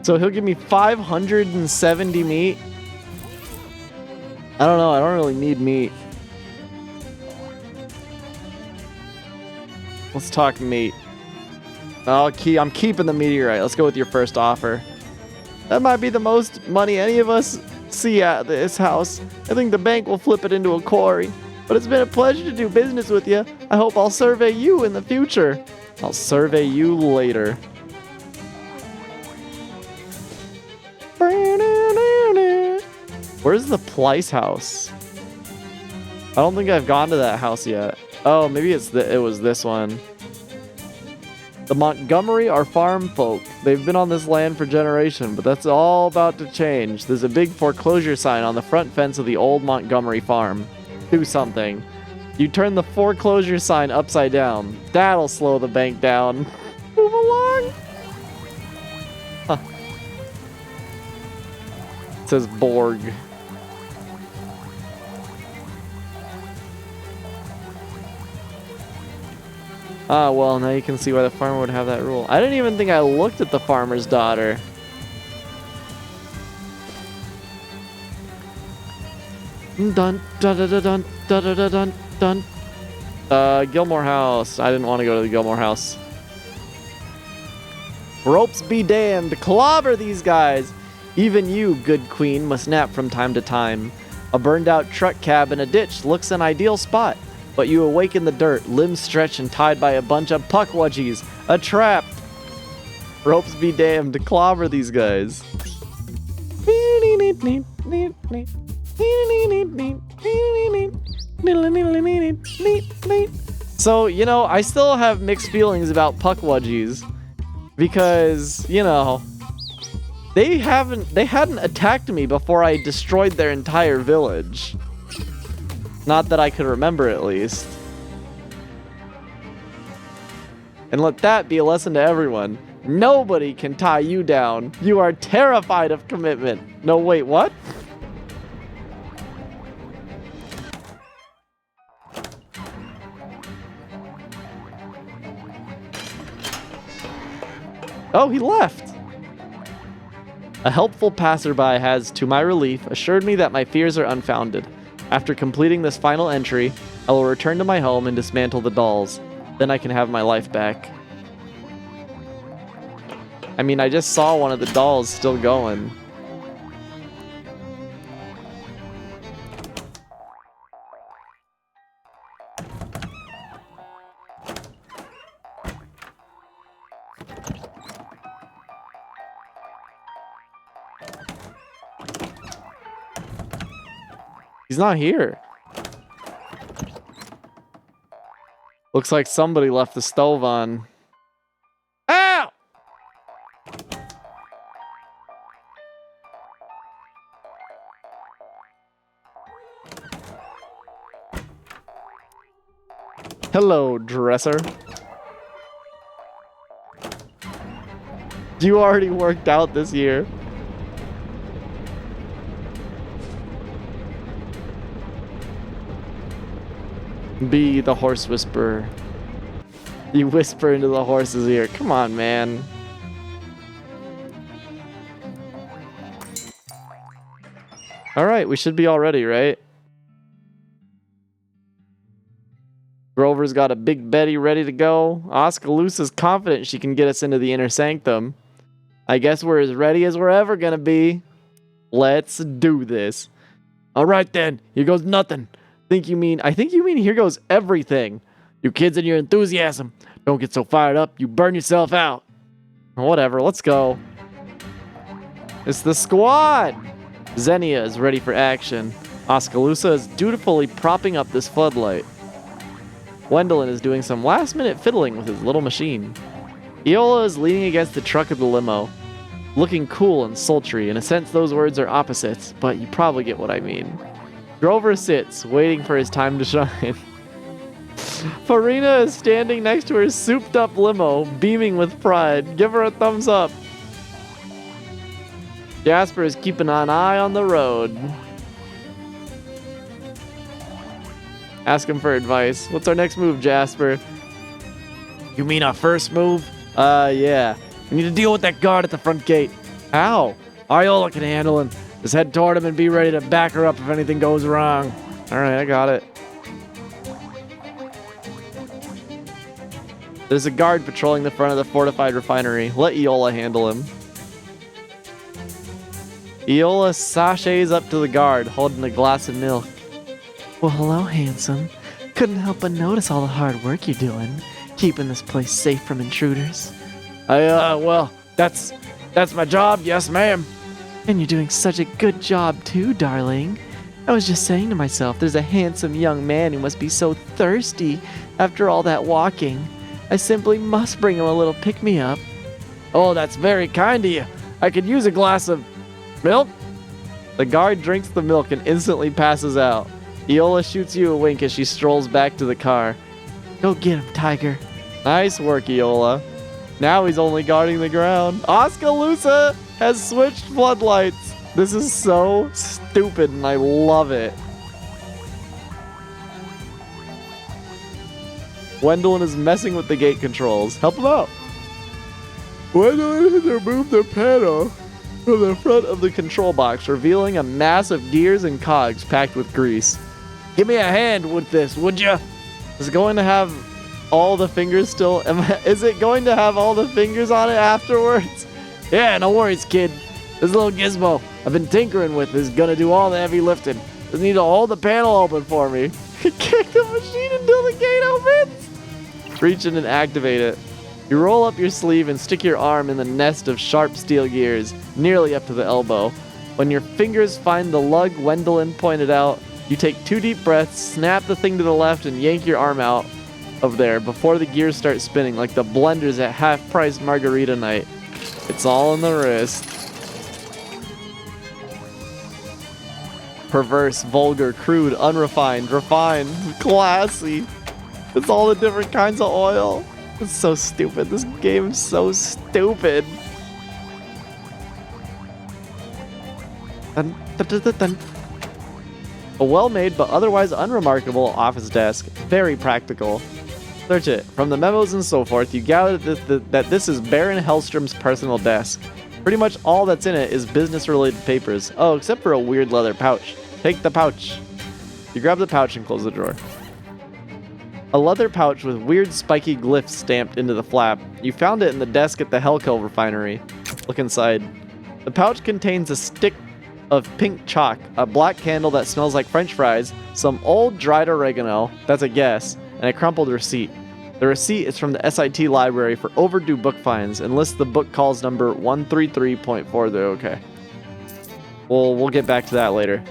So he'll give me 570 meat. I don't know. I don't really need meat. Let's talk meat. I'm keeping the meteorite. Let's go with your first offer. That might be the most money any of us see at this house. I think the bank will flip it into a quarry. But it's been a pleasure to do business with you. I hope I'll survey you in the future. I'll survey you later. Where's the Plyce house? I don't think I've gone to that house yet. Oh, maybe it was this one. The Montgomery are farm folk. They've been on this land for generations, but that's all about to change. There's a big foreclosure sign on the front fence of the old Montgomery farm. Do something. You turn the foreclosure sign upside down. That'll slow the bank down. Move along. Huh. It says Borg. Ah, well, now you can see why the farmer would have that rule. I didn't even think I looked at the farmer's daughter. Dun dun dun dun dun dun dun dun. Gilmore House. I didn't want to go to the Gilmore House. Ropes be damned. Clobber these guys. Even you, good queen, must nap from time to time. A burned out truck cab in a ditch looks an ideal spot. But you awake in the dirt, limbs stretched and tied by a bunch of puckwudgies. A trap! Ropes be damned to clobber these guys. So, you know, I still have mixed feelings about puckwudgies. Because, you know, they hadn't attacked me before I destroyed their entire village. Not that I could remember, at least. And let that be a lesson to everyone. Nobody can tie you down. You are terrified of commitment. No, wait, what? Oh, he left. A helpful passerby has, to my relief, assured me that my fears are unfounded. After completing this final entry, I will return to my home and dismantle the dolls. Then I can have my life back. I mean, I just saw one of the dolls still going. He's not here. Looks like somebody left the stove on. Ow! Hello, dresser. You already worked out this year. Be the horse whisperer. You whisper into the horse's ear. Come on, man. Alright, we should be all ready, right? Grover's got a big Betty ready to go. Oskaloosa's confident she can get us into the inner sanctum. I guess we're as ready as we're ever gonna be. Let's do this. Alright then, here goes nothing. I think you mean here goes everything. You kids and your enthusiasm. Don't get so fired up, you burn yourself out. Whatever, let's go. It's the squad. Xenia is ready for action. Oskaloosa is dutifully propping up this floodlight. Gwendolyn is doing some last-minute fiddling with his little machine. Eola is leaning against the truck of the limo, looking cool and sultry. In a sense, those words are opposites, but you probably get what I mean. Grover sits, waiting for his time to shine. Farina is standing next to her souped-up limo, beaming with pride. Give her a thumbs up. Jasper is keeping an eye on the road. Ask him for advice. What's our next move, Jasper? You mean our first move? Yeah. We need to deal with that guard at the front gate. How? Iola can handle him. Just head toward him and be ready to back her up if anything goes wrong. Alright, I got it. There's a guard patrolling the front of the fortified refinery. Let Eola handle him. Eola sachets up to the guard, holding a glass of milk. Well, hello, handsome. Couldn't help but notice all the hard work you're doing, keeping this place safe from intruders. Well, that's my job, yes, ma'am. And you're doing such a good job, too, darling. I was just saying to myself, there's a handsome young man who must be so thirsty after all that walking. I simply must bring him a little pick-me-up. Oh, that's very kind of you. I could use a glass of milk. The guard drinks the milk and instantly passes out. Eola shoots you a wink as she strolls back to the car. Go get him, Tiger. Nice work, Eola. Now he's only guarding the ground. Oskaloosa has switched floodlights. This is so stupid and I love it. Gwendolyn is messing with the gate controls. Help him out. Gwendolyn has removed the panel from the front of the control box, revealing a mass of gears and cogs packed with grease. Give me a hand with this, would ya? Is it going to have all the fingers still? Is it going to have all the fingers on it afterwards? Yeah, no worries, kid. This little gizmo I've been tinkering with is gonna do all the heavy lifting. Just need to hold the panel open for me. Kick the machine until the gate opens. Reach in and activate it. You roll up your sleeve and stick your arm in the nest of sharp steel gears, nearly up to the elbow. When your fingers find the lug Gwendolyn pointed out, you take 2 deep breaths, snap the thing to the left, and yank your arm out of there before the gears start spinning like the blenders at half-price margarita night. It's all in the wrist. Perverse, vulgar, crude, unrefined, refined, classy. It's all the different kinds of oil. It's so stupid. This game's so stupid. Dun, dun, dun, dun, dun. A well-made but otherwise unremarkable office desk. Very practical. Search it. From the memos and so forth, you gather that this is Baron Hellstrom's personal desk. Pretty much all that's in it is business-related papers. Oh, except for a weird leather pouch. Take the pouch. You grab the pouch and close the drawer. A leather pouch with weird spiky glyphs stamped into the flap. You found it in the desk at the Hellkill refinery. Look inside. The pouch contains a stick of pink chalk, a black candle that smells like French fries, some old dried oregano, that's a guess, and a crumpled receipt. The receipt is from the SIT library for overdue book fines and lists the book calls number 133.40. Okay. We'll get back to that later.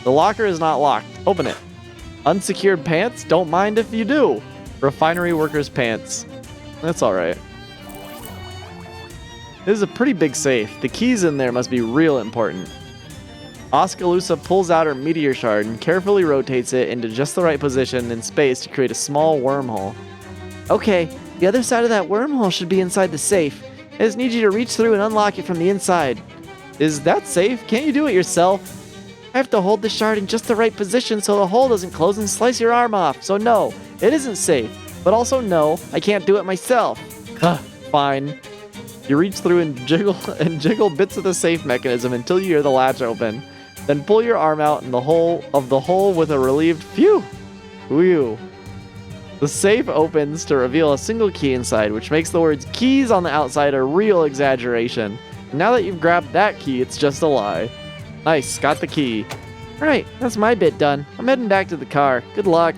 The locker is not locked. Open it. Unsecured pants? Don't mind if you do. Refinery workers' pants. That's alright. This is a pretty big safe. The keys in there must be real important. Oskaloosa pulls out her meteor shard and carefully rotates it into just the right position in space to create a small wormhole. Okay, the other side of that wormhole should be inside the safe. I just need you to reach through and unlock it from the inside. Is that safe? Can't you do it yourself? I have to hold the shard in just the right position so the hole doesn't close and slice your arm off. So no, it isn't safe. But also no, I can't do it myself. Fine. You reach through and jiggle bits of the safe mechanism until you hear the latch open. Then pull your arm out in the hole with a relieved phew. Whew. The safe opens to reveal a single key inside, which makes the words keys on the outside a real exaggeration. And now that you've grabbed that key, it's just a lie. Nice, got the key. Right, that's my bit done. I'm heading back to the car. Good luck.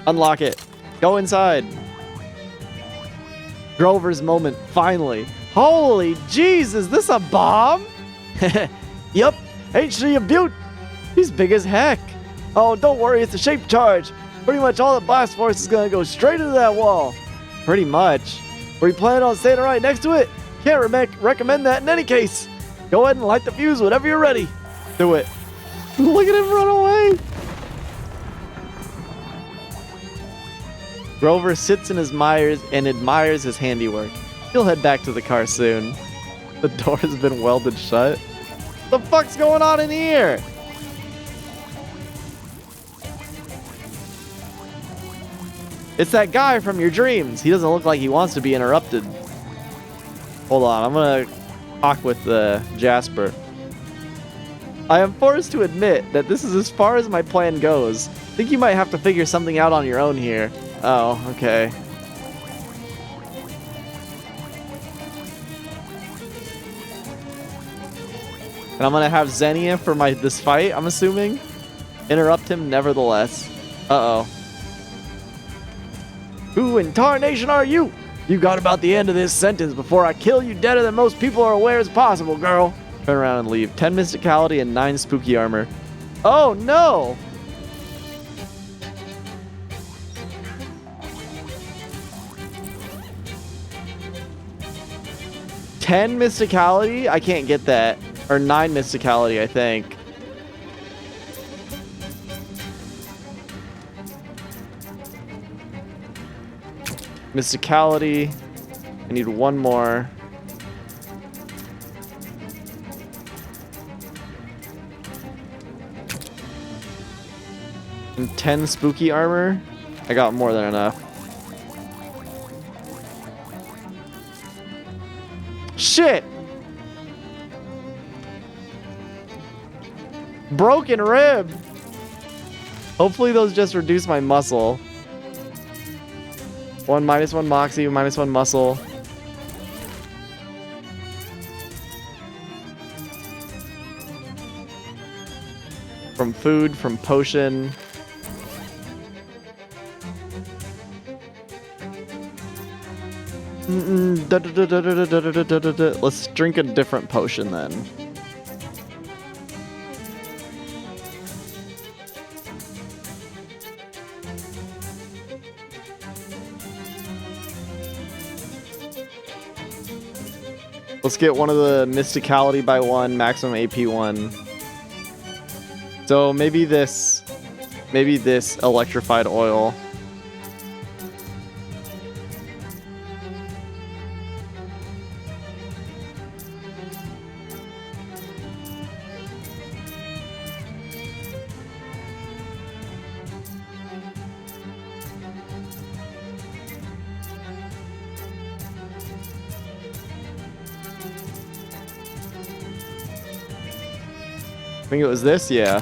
Unlock it. Go inside. Grover's moment, finally. Holy jeez, is this a bomb? Yup, ain't she a beaut? He's big as heck. Oh, don't worry, it's a shape charge. Pretty much all the blast force is gonna go straight into that wall. Pretty much. Were you planning on staying right next to it? Can't recommend that in any case. Go ahead and light the fuse whenever you're ready. Do it. Look at him run away. Grover sits in his mires and admires his handiwork. He'll head back to the car soon. The door has been welded shut. What the fuck's going on in here? It's that guy from your dreams. He doesn't look like he wants to be interrupted. Hold on, I'm gonna talk with Jasper. I am forced to admit that this is as far as my plan goes. Think you might have to figure something out on your own here. Oh, okay. And I'm gonna have Xenia for this fight, I'm assuming. Interrupt him nevertheless. Uh-oh. Who in tarnation are you? You got about the end of this sentence before I kill you deader than most people are aware is possible, girl. Turn around and leave. 10 mysticality and 9 spooky armor. Oh, no! $10 mysticality? I can't get that. Or 9 mysticality, I think. Mysticality. I need one more. And 10 spooky armor. I got more than enough. Shit! Broken rib! Hopefully those just reduce my muscle. -1 moxie, -1 muscle. From food, from potion. Let's drink a different potion then. Let's get one of the mysticality by 1, maximum AP 1. So maybe this electrified oil. I think it was this, yeah.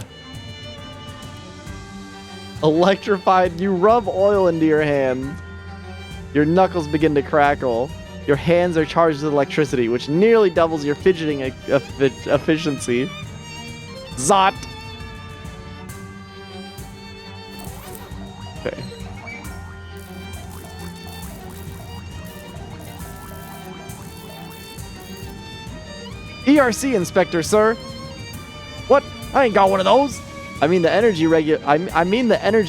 Electrified, you rub oil into your hand. Your knuckles begin to crackle. Your hands are charged with electricity, which nearly doubles your fidgeting efficiency. Zot! Okay. ERC inspector, sir. What? I ain't got one of those. I mean the energy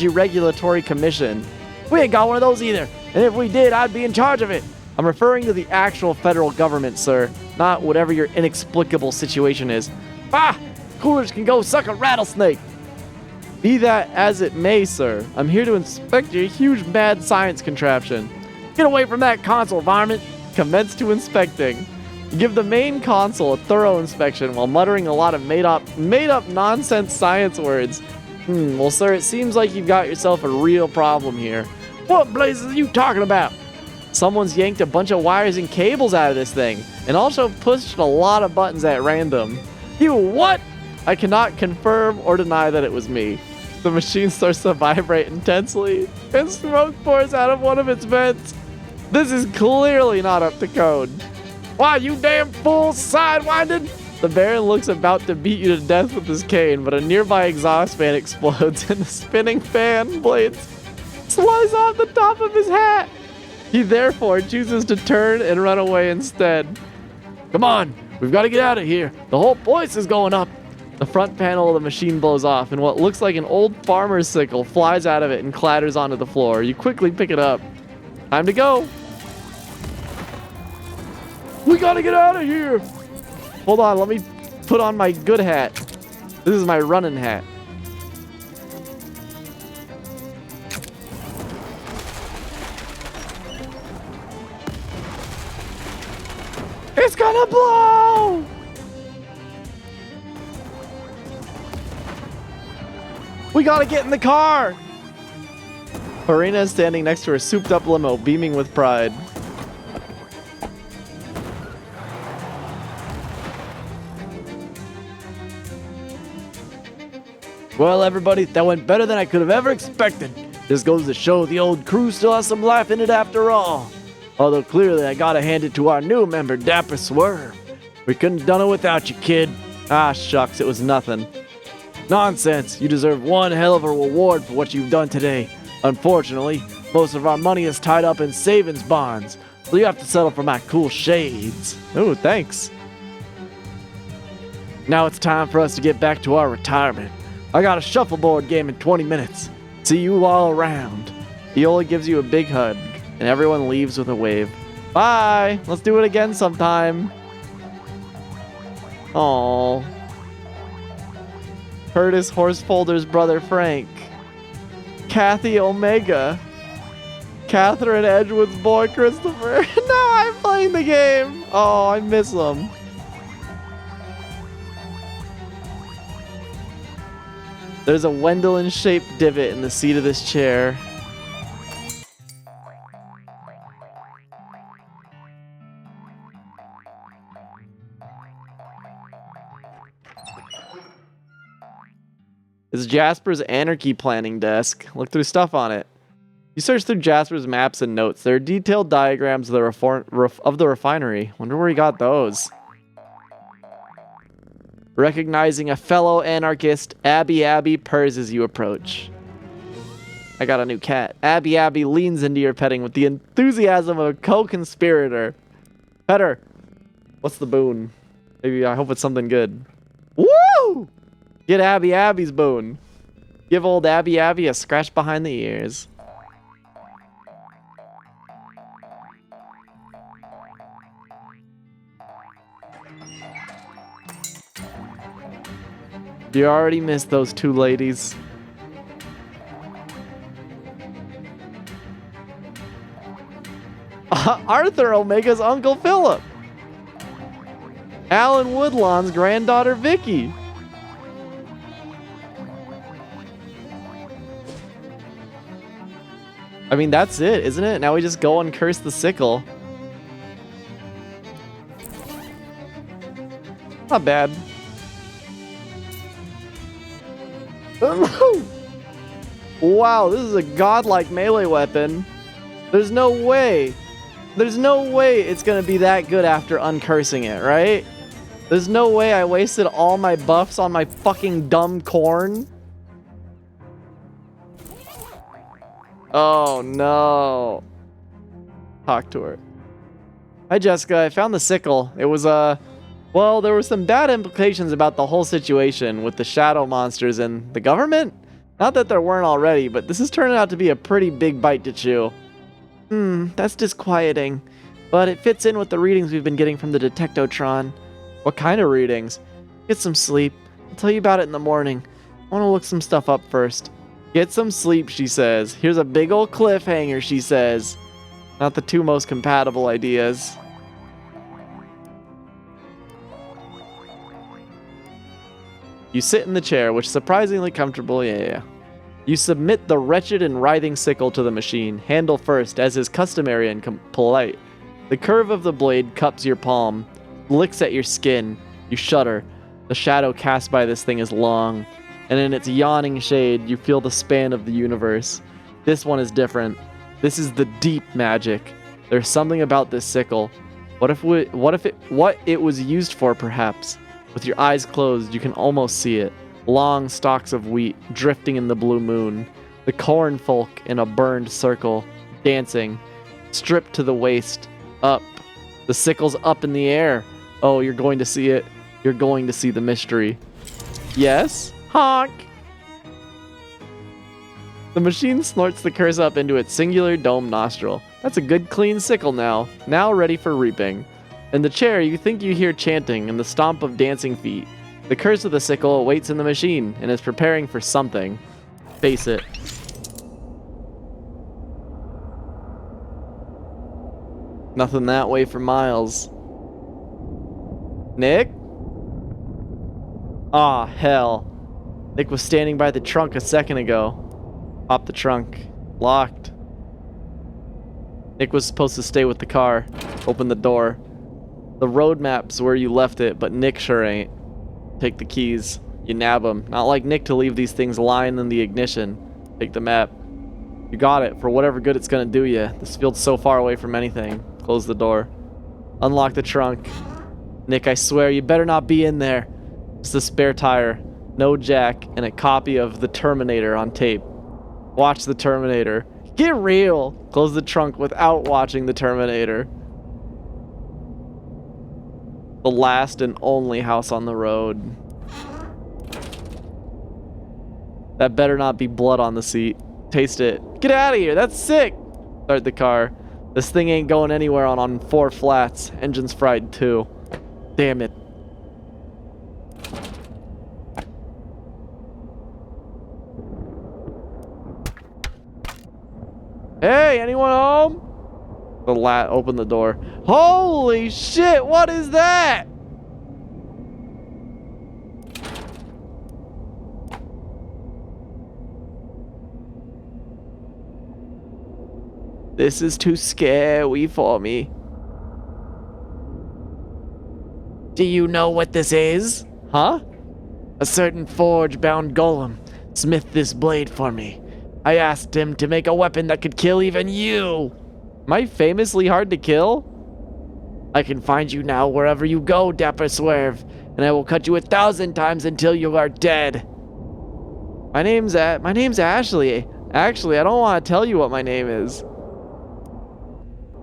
regulatory commission. We ain't got one of those either. And if we did, I'd be in charge of it. I'm referring to the actual federal government, sir, not whatever your inexplicable situation is. Ah! Coolers can go suck a rattlesnake. Be that as it may, sir, I'm here to inspect your huge mad science contraption. Get away from that console, varmint. Commence to inspecting. Give the main console a thorough inspection while muttering a lot of made-up nonsense science words. Well, sir, it seems like you've got yourself a real problem here. What blazes are you talking about? Someone's yanked a bunch of wires and cables out of this thing, and also pushed a lot of buttons at random. You what? I cannot confirm or deny that it was me. The machine starts to vibrate intensely, and smoke pours out of one of its vents. This is clearly not up to code. Why, you damn fool, sidewinded! The Baron looks about to beat you to death with his cane, but a nearby exhaust fan explodes and the spinning fan blades slice off the top of his hat. He therefore chooses to turn and run away instead. Come on, we've got to get out of here. The whole place is going up. The front panel of the machine blows off, and what looks like an old farmer's sickle flies out of it and clatters onto the floor. You quickly pick it up. Time to go. We gotta get out of here! Hold on, let me put on my good hat. This is my running hat. It's gonna blow! We gotta get in the car! Farina is standing next to her souped-up limo, beaming with pride. Well, everybody, that went better than I could have ever expected. This goes to show the old crew still has some life in it after all. Although clearly I gotta hand it to our new member, Dapper Swerve. We couldn't have done it without you, kid. Ah, shucks, it was nothing. Nonsense, you deserve one hell of a reward for what you've done today. Unfortunately, most of our money is tied up in savings bonds, so you have to settle for my cool shades. Ooh, thanks. Now it's time for us to get back to our retirement. I got a shuffleboard game in 20 minutes. See you all around. Viola gives you a big hug, and everyone leaves with a wave. Bye! Let's do it again sometime. Aww. Curtis Horsefolder's brother Frank. Kathy Omega. Catherine Edgewood's boy Christopher. No, I'm playing the game. Oh, I miss them. There's a Wendelin-shaped divot in the seat of this chair. It's Jasper's anarchy planning desk. Look through stuff on it. You search through Jasper's maps and notes. There are detailed diagrams of the refinery. Wonder where he got those. Recognizing a fellow anarchist, Abby purrs as you approach. I got a new cat. Abby leans into your petting with the enthusiasm of a co-conspirator. Pet her. What's the boon? Maybe I hope it's something good. Woo! Get Abby's boon. Give old Abby a scratch behind the ears. You already missed those two ladies. Arthur Omega's Uncle Philip. Alan Woodlawn's granddaughter Vicky. I mean, that's it, isn't it? Now we just go and curse the sickle. Not bad. Wow, this is a godlike melee weapon. There's no way. There's no way it's gonna be that good after uncursing it, right? There's no way I wasted all my buffs on my fucking dumb corn. Oh no. Talk to her. Hi Jessica, I found the sickle. It was well, there were some bad implications about the whole situation with the shadow monsters and the government. Not that there weren't already, but this is turning out to be a pretty big bite to chew. That's disquieting. But it fits in with the readings we've been getting from the Detectotron. What kind of readings? Get some sleep. I'll tell you about it in the morning. I want to look some stuff up first. Get some sleep, she says. Here's a big old cliffhanger, she says. Not the two most compatible ideas. You sit in the chair, which is surprisingly comfortable, yeah. You submit the wretched and writhing sickle to the machine, handle first, as is customary and polite. The curve of the blade cups your palm, licks at your skin. You shudder. The shadow cast by this thing is long, and in its yawning shade, you feel the span of the universe. This one is different. This is the deep magic. There's something about this sickle. What it was used for, perhaps? With your eyes closed, you can almost see it. Long stalks of wheat drifting in the blue moon. The corn folk in a burned circle, dancing. Stripped to the waist. Up. The sickle's up in the air. Oh, you're going to see it. You're going to see the mystery. Yes? Honk! The machine snorts the curse up into its singular dome nostril. That's a good clean sickle now. Now ready for reaping. In the chair, you think you hear chanting and the stomp of dancing feet. The curse of the sickle awaits in the machine and is preparing for something. Face it. Nothing that way for miles. Nick? Aw, hell. Nick was standing by the trunk a second ago. Pop the trunk. Locked. Nick was supposed to stay with the car. Open the door. The road map's where you left it, but Nick sure ain't. Take the keys. You nab them. Not like Nick to leave these things lying in the ignition. Take the map. You got it, for whatever good it's gonna do you. This field's so far away from anything. Close the door. Unlock the trunk. Nick, I swear, you better not be in there. Just a spare tire. No jack, and a copy of The Terminator on tape. Watch The Terminator. Get real! Close the trunk without watching The Terminator. The last and only house on the road. That better not be blood on the seat. Taste it. Get out of here. That's sick. Start the car. This thing ain't going anywhere on 4 flats. Engine's fried too. Damn it. Hey, anyone home? The lat opened the door. Holy shit, what is that? This is too scary for me. Do you know what this is? Huh? A certain forge-bound golem smithed this blade for me. I asked him to make a weapon that could kill even you. Am I famously hard to kill? I can find you now wherever you go, Dapper Swerve, and I will cut you 1,000 times until you are dead. My name's Ashley. Actually, I don't want to tell you what my name is.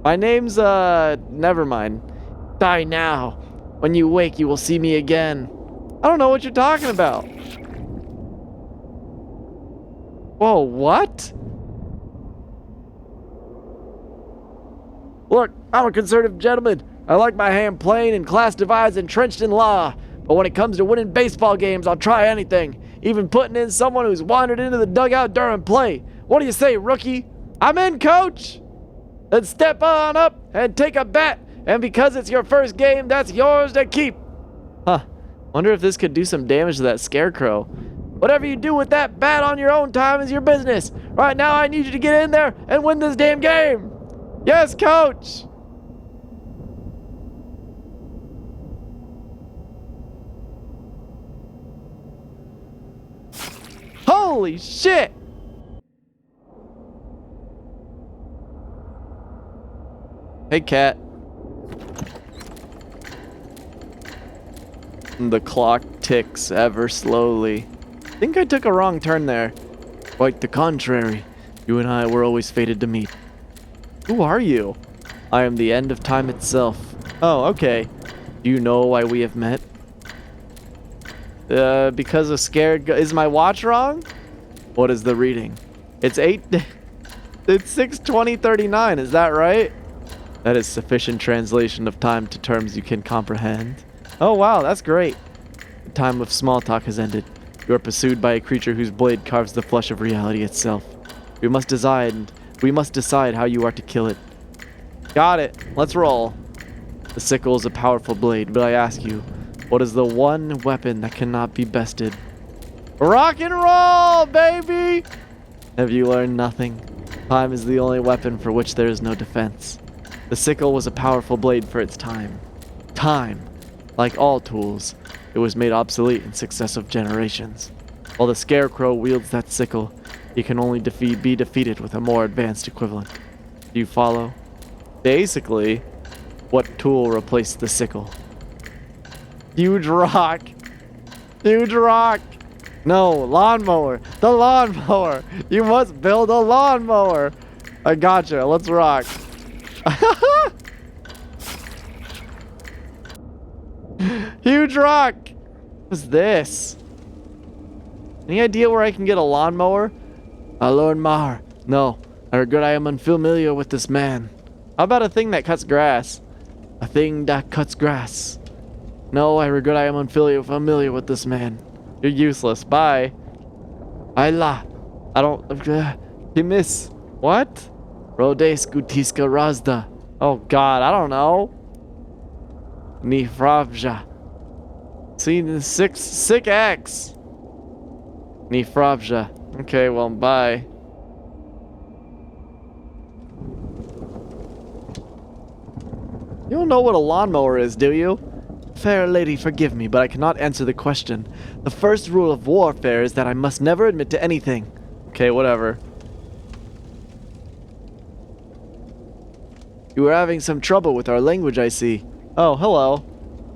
My name's, never mind. Die now. When you wake, you will see me again. I don't know what you're talking about. Whoa, what? Look, I'm a conservative gentleman. I like my hand plain and class divides entrenched in law. But when it comes to winning baseball games, I'll try anything. Even putting in someone who's wandered into the dugout during play. What do you say, rookie? I'm in, coach. Then step on up and take a bat. And because it's your first game, that's yours to keep. Huh. Wonder if this could do some damage to that scarecrow. Whatever you do with that bat on your own time is your business. Right now, I need you to get in there and win this damn game. Yes, coach. Holy shit. Hey, cat. The clock ticks ever slowly. I think I took a wrong turn there. Quite the contrary. You and I were always fated to meet. Who are you? I am the end of time itself. Oh, okay. Do you know why we have met? Because of scared... Is my watch wrong? What is the reading? It's 8... It's 6:20:39, is that right? That is sufficient translation of time to terms you can comprehend. Oh wow, that's great. The time of small talk has ended. You are pursued by a creature whose blade carves the flesh of reality itself. We must decide how you are to kill it. Got it. Let's roll. The sickle is a powerful blade, but I ask you, what is the one weapon that cannot be bested? Rock and roll, baby! Have you learned nothing? Time is the only weapon for which there is no defense. The sickle was a powerful blade for its time. Time. Like all tools, it was made obsolete in successive generations. While the scarecrow wields that sickle, he can only be defeated with a more advanced equivalent. Do you follow? Basically, what tool replaced the sickle? Huge rock. Huge rock. No, lawnmower. The lawnmower. You must build a lawnmower. I gotcha. Let's rock. Huge rock. What's this? Any idea where I can get a lawnmower? Lord Mar. No, I regret I am unfamiliar with this man. How about a thing that cuts grass? A thing that cuts grass. No, I regret I am unfamiliar with this man. You're useless. Bye. I don't... You miss. What? Rhodes Gutiska Razda. Oh god, I don't know. Nifravja. See, the sick X. Nifravja. Okay, well, bye. You don't know what a lawnmower is, do you? Fair lady, forgive me, but I cannot answer the question. The first rule of warfare is that I must never admit to anything. Okay, whatever. You are having some trouble with our language, I see. Oh, hello.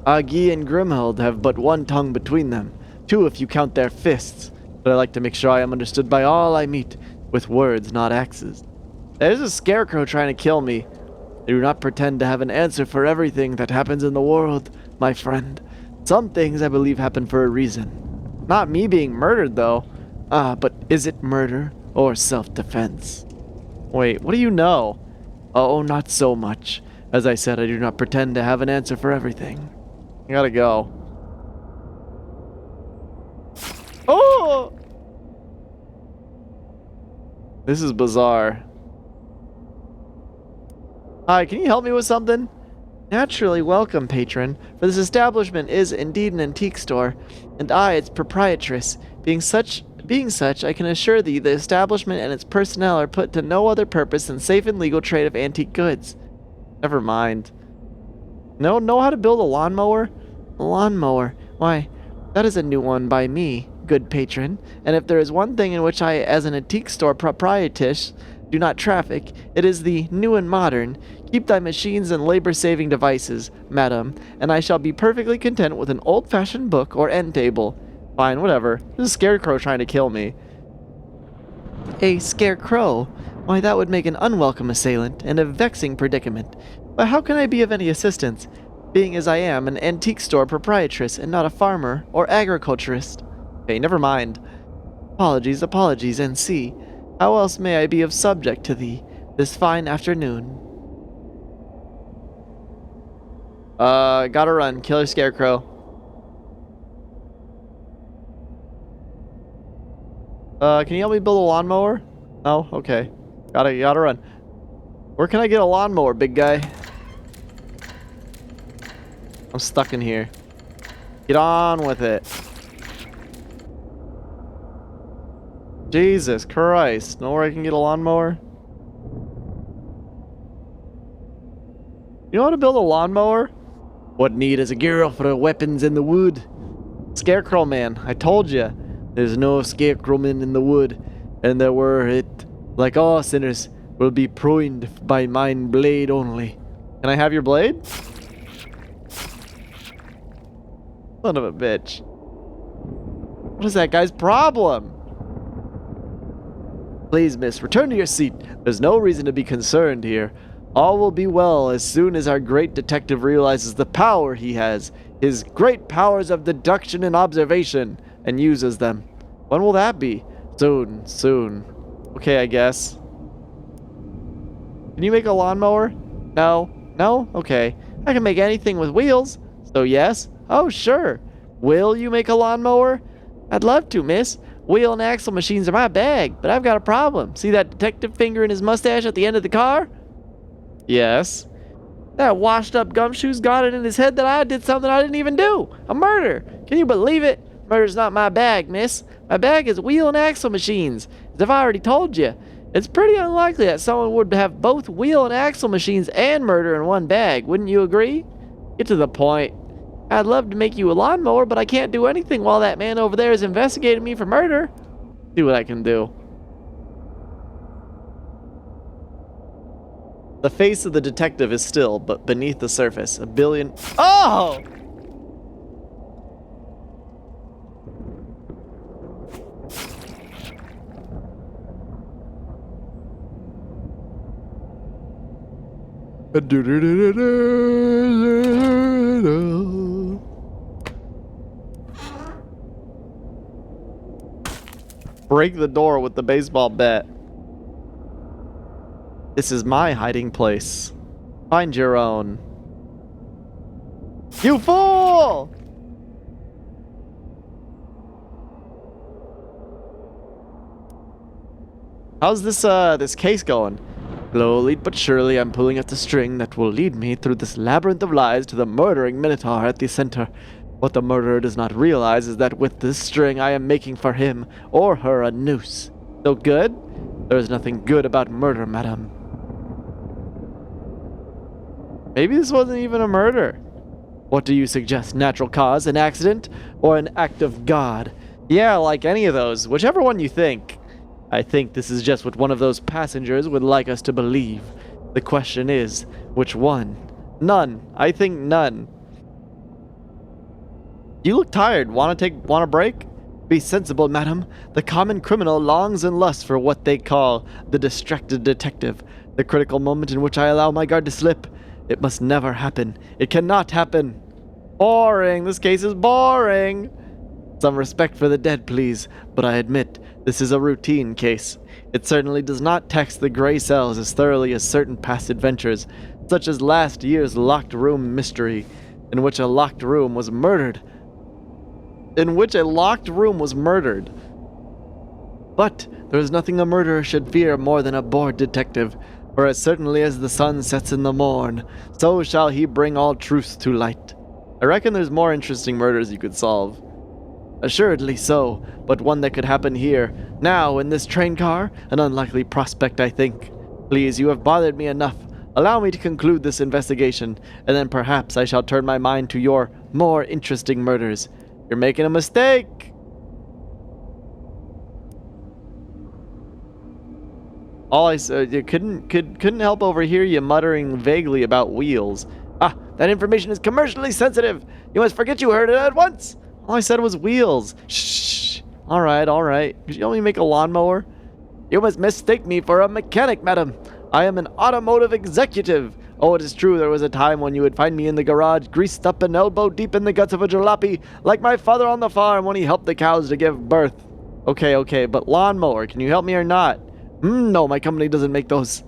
Agi and Grimhild have but one tongue between them. Two if you count their fists. But I like to make sure I am understood by all I meet, with words, not axes. There's a scarecrow trying to kill me. I do not pretend to have an answer for everything that happens in the world, my friend. Some things I believe happen for a reason. Not me being murdered, though. But is it murder or self-defense? Wait, what do you know? Oh, not so much. As I said, I do not pretend to have an answer for everything. I gotta go. Oh! This is bizarre. Hi, can you help me with something? Naturally welcome, patron, for this establishment is indeed an antique store, and I, its proprietress, being such, I can assure thee the establishment and its personnel are put to no other purpose than safe and legal trade of antique goods. Never mind. Know how to build a lawnmower? A lawnmower? Why, that is a new one by me, good patron, and if there is one thing in which I, as an antique store proprietress, do not traffic, it is the new and modern. Keep thy machines and labor-saving devices, madam, and I shall be perfectly content with an old-fashioned book or end table. Fine, whatever. This is a scarecrow trying to kill me. A scarecrow? Why, that would make an unwelcome assailant and a vexing predicament. But how can I be of any assistance, being as I am an antique store proprietress and not a farmer or agriculturist? Okay, never mind. Apologies, and see. How else may I be of subject to thee this fine afternoon? Gotta run. Killer scarecrow. Can you help me build a lawnmower? No? Okay. Gotta run. Where can I get a lawnmower, big guy? I'm stuck in here. Get on with it. Jesus Christ. Know where I can get a lawnmower? You know how to build a lawnmower? What need is a girl for weapons in the wood? Scarecrow man, I told you. There's no scarecrow man in the wood, and there were it, like all sinners, will be pruned by mine blade only. Can I have your blade? Son of a bitch. What is that guy's problem? Please, miss, return to your seat. There's no reason to be concerned here. All will be well as soon as our great detective realizes the power he has, his great powers of deduction and observation, and uses them. When will that be? Soon. Okay, I guess. Can you make a lawnmower? No? Okay. I can make anything with wheels. So yes? Oh, sure. Will you make a lawnmower? I'd love to, miss. Wheel and axle machines are my bag, but I've got a problem. See that detective finger in his mustache at the end of the car? Yes. That washed up gumshoe's got it in his head that I did something I didn't even do. A murder. Can you believe it? Murder's not my bag, miss. My bag is wheel and axle machines. As if I already told you. It's pretty unlikely that someone would have both wheel and axle machines and murder in one bag. Wouldn't you agree? Get to the point. I'd love to make you a lawnmower, but I can't do anything while that man over there is investigating me for murder. See what I can do. The face of the detective is still, but beneath the surface, a billion... Oh! Break the door with the baseball bat. This is my hiding place. Find your own. You fool! How's this case going? Slowly but surely I'm pulling at the string that will lead me through this labyrinth of lies to the murdering Minotaur at the center. What the murderer does not realize is that with this string I am making for him or her a noose. So good? There is nothing good about murder, madam. Maybe this wasn't even a murder. What do you suggest? Natural cause, an accident, or an act of God? Yeah, like any of those, whichever one you think. I think this is just what one of those passengers would like us to believe. The question is, which one? None. I think none. You look tired. Want a break? Be sensible, madam. The common criminal longs and lusts for what they call the distracted detective. The critical moment in which I allow my guard to slip. It must never happen. It cannot happen. Boring. This case is boring. Some respect for the dead, please. But I admit, This is a routine case. It certainly does not tax the gray cells as thoroughly as certain past adventures, such as last year's locked room mystery, in which a locked room was murdered. But there is nothing a murderer should fear more than a bored detective, for as certainly as the sun sets in the morn, so shall he bring all truths to light. I reckon there's more interesting murders you could solve. Assuredly so, but one that could happen here, now, in this train car, an unlikely prospect, I think. Please, you have bothered me enough. Allow me to conclude this investigation, and then perhaps I shall turn my mind to your more interesting murders. You're making a mistake! All I said, you couldn't help overhear you muttering vaguely about wheels. Ah, that information is commercially sensitive. You must forget you heard it at once. All I said was wheels. Shh. All right. Could you only make a lawnmower? You must mistake me for a mechanic, madam. I am an automotive executive. Oh, it is true there was a time when you would find me in the garage, greased up and elbow deep in the guts of a jalopy, like my father on the farm when he helped the cows to give birth. Okay, but lawnmower, can you help me or not? No, my company doesn't make those.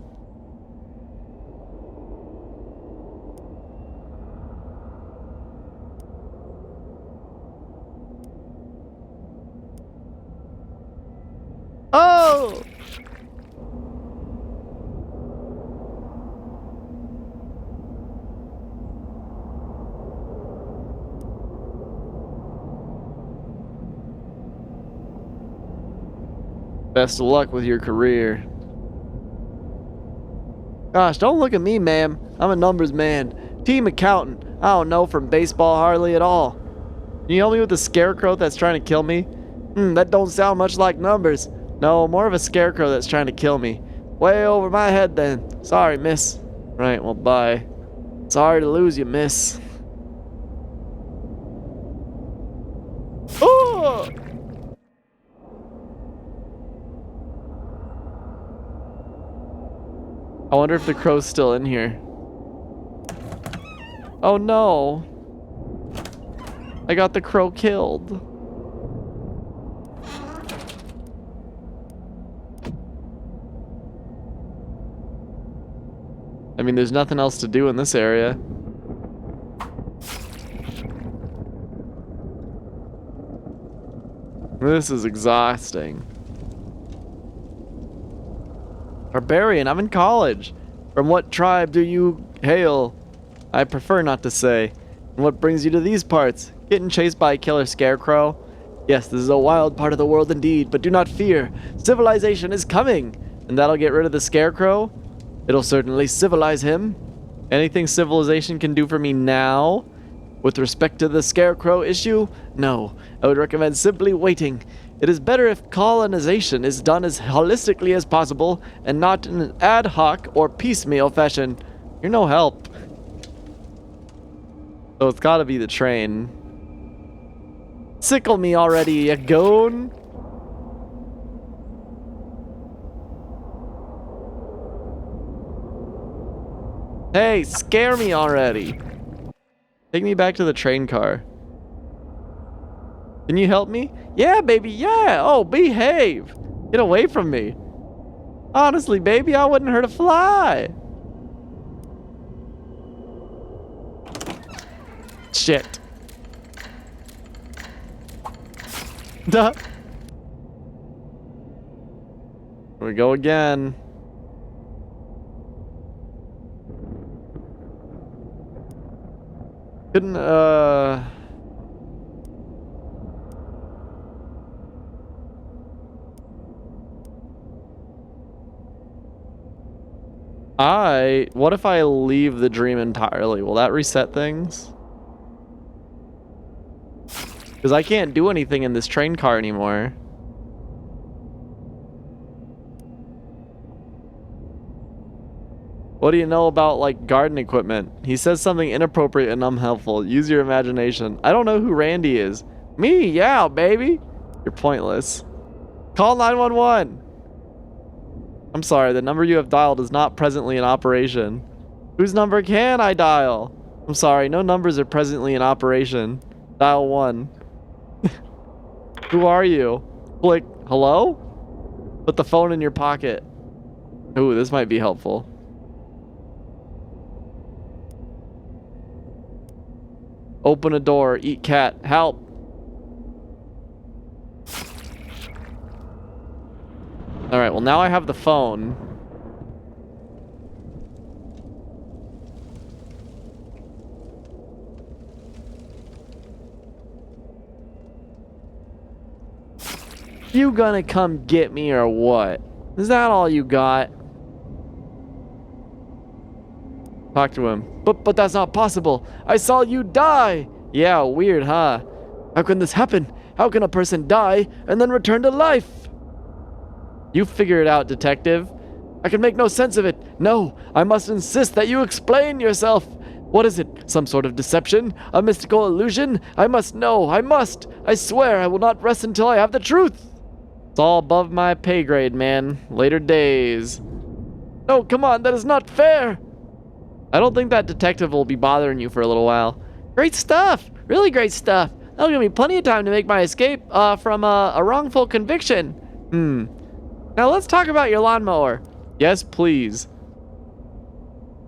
Oh! Best of luck with your career. Gosh, don't look at me, ma'am. I'm a numbers man. Team accountant. I don't know from baseball hardly at all. Can you help me with the scarecrow that's trying to kill me? That don't sound much like numbers. No, more of a scarecrow that's trying to kill me. Way over my head then. Sorry, miss. Right, well, bye. Sorry to lose you, miss. Oh! I wonder if the crow's still in here. Oh no. I got the crow killed. I mean, there's nothing else to do in this area. This is exhausting. Barbarian, I'm in college. From what tribe do you hail? I prefer not to say. And what brings you to these parts? Getting chased by a killer scarecrow? Yes, this is a wild part of the world indeed, but do not fear. Civilization is coming, and that'll get rid of the scarecrow. It'll certainly civilize him. Anything civilization can do for me now? With respect to the scarecrow issue? No, I would recommend simply waiting. It is better if colonization is done as holistically as possible and not in an ad hoc or piecemeal fashion. You're no help. So it's gotta be the train. Sickle me already, you goon! Hey, scare me already! Take me back to the train car. Can you help me? Yeah, baby, yeah! Oh, behave! Get away from me. Honestly, baby, I wouldn't hurt a fly. Shit. Duh. Here we go again. Couldn't, what if I leave the dream entirely? Will that reset things? Because I can't do anything in this train car anymore. What do you know about, like, garden equipment? He says something inappropriate and unhelpful. Use your imagination. I don't know who Randy is. Me, yeah, baby. You're pointless. Call 911. I'm sorry, the number you have dialed is not presently in operation. Whose number can I dial? I'm sorry, no numbers are presently in operation. Dial 1. Who are you? Click, hello? Put the phone in your pocket. Ooh, this might be helpful. Open a door. Eat cat. Help. Alright, well now I have the phone. You gonna come get me or what? Is that all you got? Talk to him. But that's not possible. I saw you die. Yeah, weird, huh? How can this happen? How can a person die and then return to life? You figure it out, detective. I can make no sense of it. No, I must insist that you explain yourself. What is it? Some sort of deception? A mystical illusion? I must know. I must. I swear I will not rest until I have the truth. It's all above my pay grade, man. Later days. No, come on. That is not fair. I don't think that detective will be bothering you for a little while. Great stuff. Really great stuff. That'll give me plenty of time to make my escape from a wrongful conviction. Now let's talk about your lawnmower. Yes, please.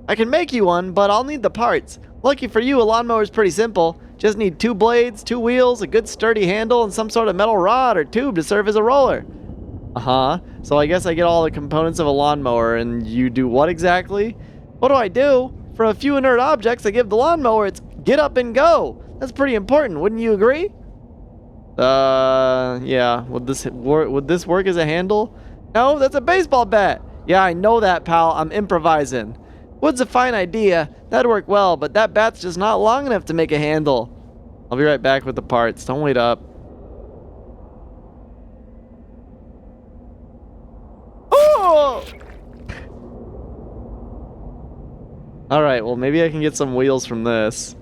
I can make you one, but I'll need the parts. Lucky for you, a lawnmower is pretty simple. Just need 2 blades, 2 wheels, a good sturdy handle, and some sort of metal rod or tube to serve as a roller. So I guess I get all the components of a lawnmower, and you do what exactly? What do I do? For a few inert objects I give the lawnmower its get up and go. That's pretty important, wouldn't you agree? Yeah. Would this work as a handle? No, that's a baseball bat. Yeah, I know that, pal. I'm improvising. Wood's a fine idea. That'd work well, but that bat's just not long enough to make a handle. I'll be right back with the parts. Don't wait up. Oh! Alright, well maybe I can get some wheels from this.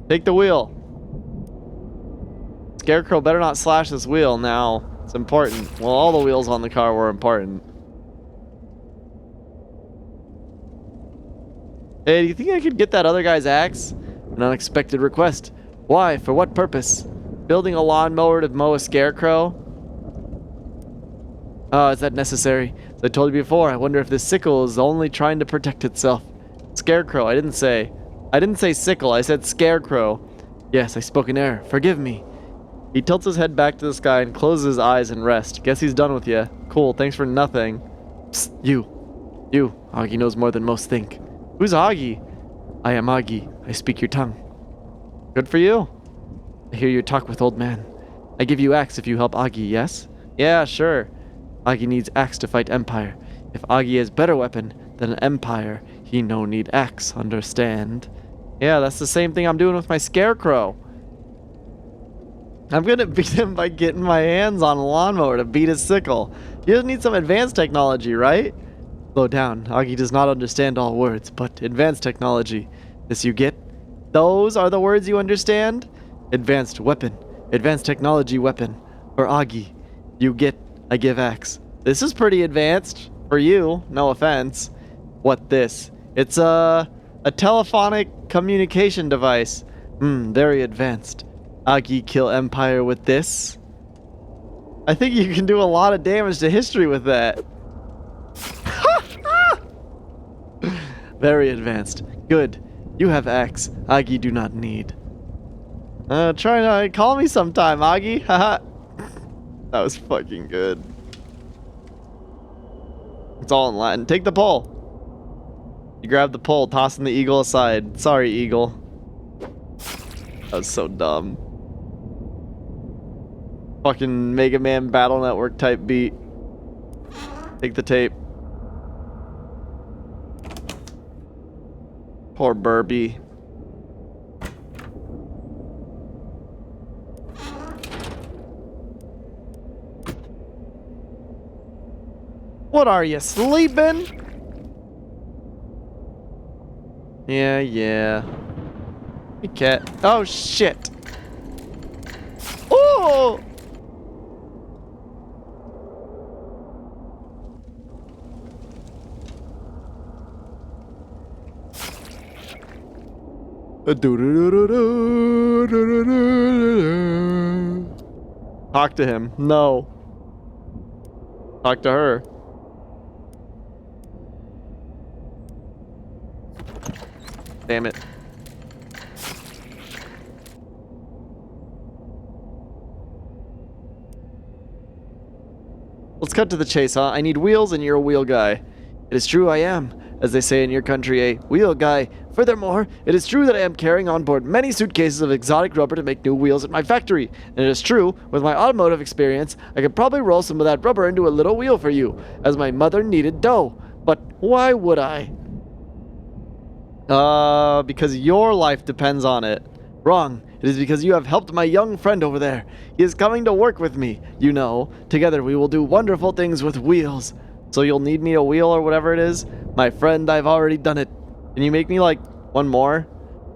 Take the wheel. Scarecrow better not slash this wheel now. It's important. Well, all the wheels on the car were important. Hey, do you think I could get that other guy's axe? An unexpected request. Why? For what purpose? Building a lawnmower to mow a scarecrow? Oh, is that necessary? As I told you before, I wonder if this sickle is only trying to protect itself. Scarecrow, I didn't say sickle, I said scarecrow. Yes, I spoke in error. Forgive me. He tilts his head back to the sky and closes his eyes and rests. Guess he's done with you. Cool, thanks for nothing. Psst, you. Augie knows more than most think. Who's Augie? I am Augie. I speak your tongue. Good for you. I hear you talk with old man. I give you axe if you help Augie, yes? Yeah, sure. Augie needs axe to fight Empire. If Augie has better weapon than Empire, he no need axe, understand? Yeah, that's the same thing I'm doing with my scarecrow. I'm gonna beat him by getting my hands on a lawnmower to beat his sickle. He doesn't need some advanced technology, right? Slow down. Augie does not understand all words, but advanced technology. This you get? Those are the words you understand? Advanced weapon. Advanced technology weapon. For Augie. You get, I give axe. This is pretty advanced. For you, no offense. What this? It's a telephonic communication device. Very advanced. Augie kill Empire with this? I think you can do a lot of damage to history with that. Very advanced. Good. You have axe. Augie do not need. Try to call me sometime, Augie. Haha. That was fucking good. It's all in Latin. Take the pole. You grab the pole, tossing the eagle aside. Sorry, eagle. That was so dumb. Fucking Mega Man Battle Network type beat. Take the tape. Poor Burby. What are you, sleeping? Yeah. You cat. Oh shit. Oh! Talk to him. No. Talk to her. Damn it. Let's cut to the chase, huh? I need wheels and you're a wheel guy. It is true I am, as they say in your country, a wheel guy. Furthermore, it is true that I am carrying on board many suitcases of exotic rubber to make new wheels at my factory. And it is true, with my automotive experience, I could probably roll some of that rubber into a little wheel for you, as my mother needed dough. But why would I? Because your life depends on it. Wrong. It is because you have helped my young friend over there. He is coming to work with me, you know. Together we will do wonderful things with wheels. So you'll need me a wheel or whatever it is? My friend, I've already done it. Can you make me, like, one more?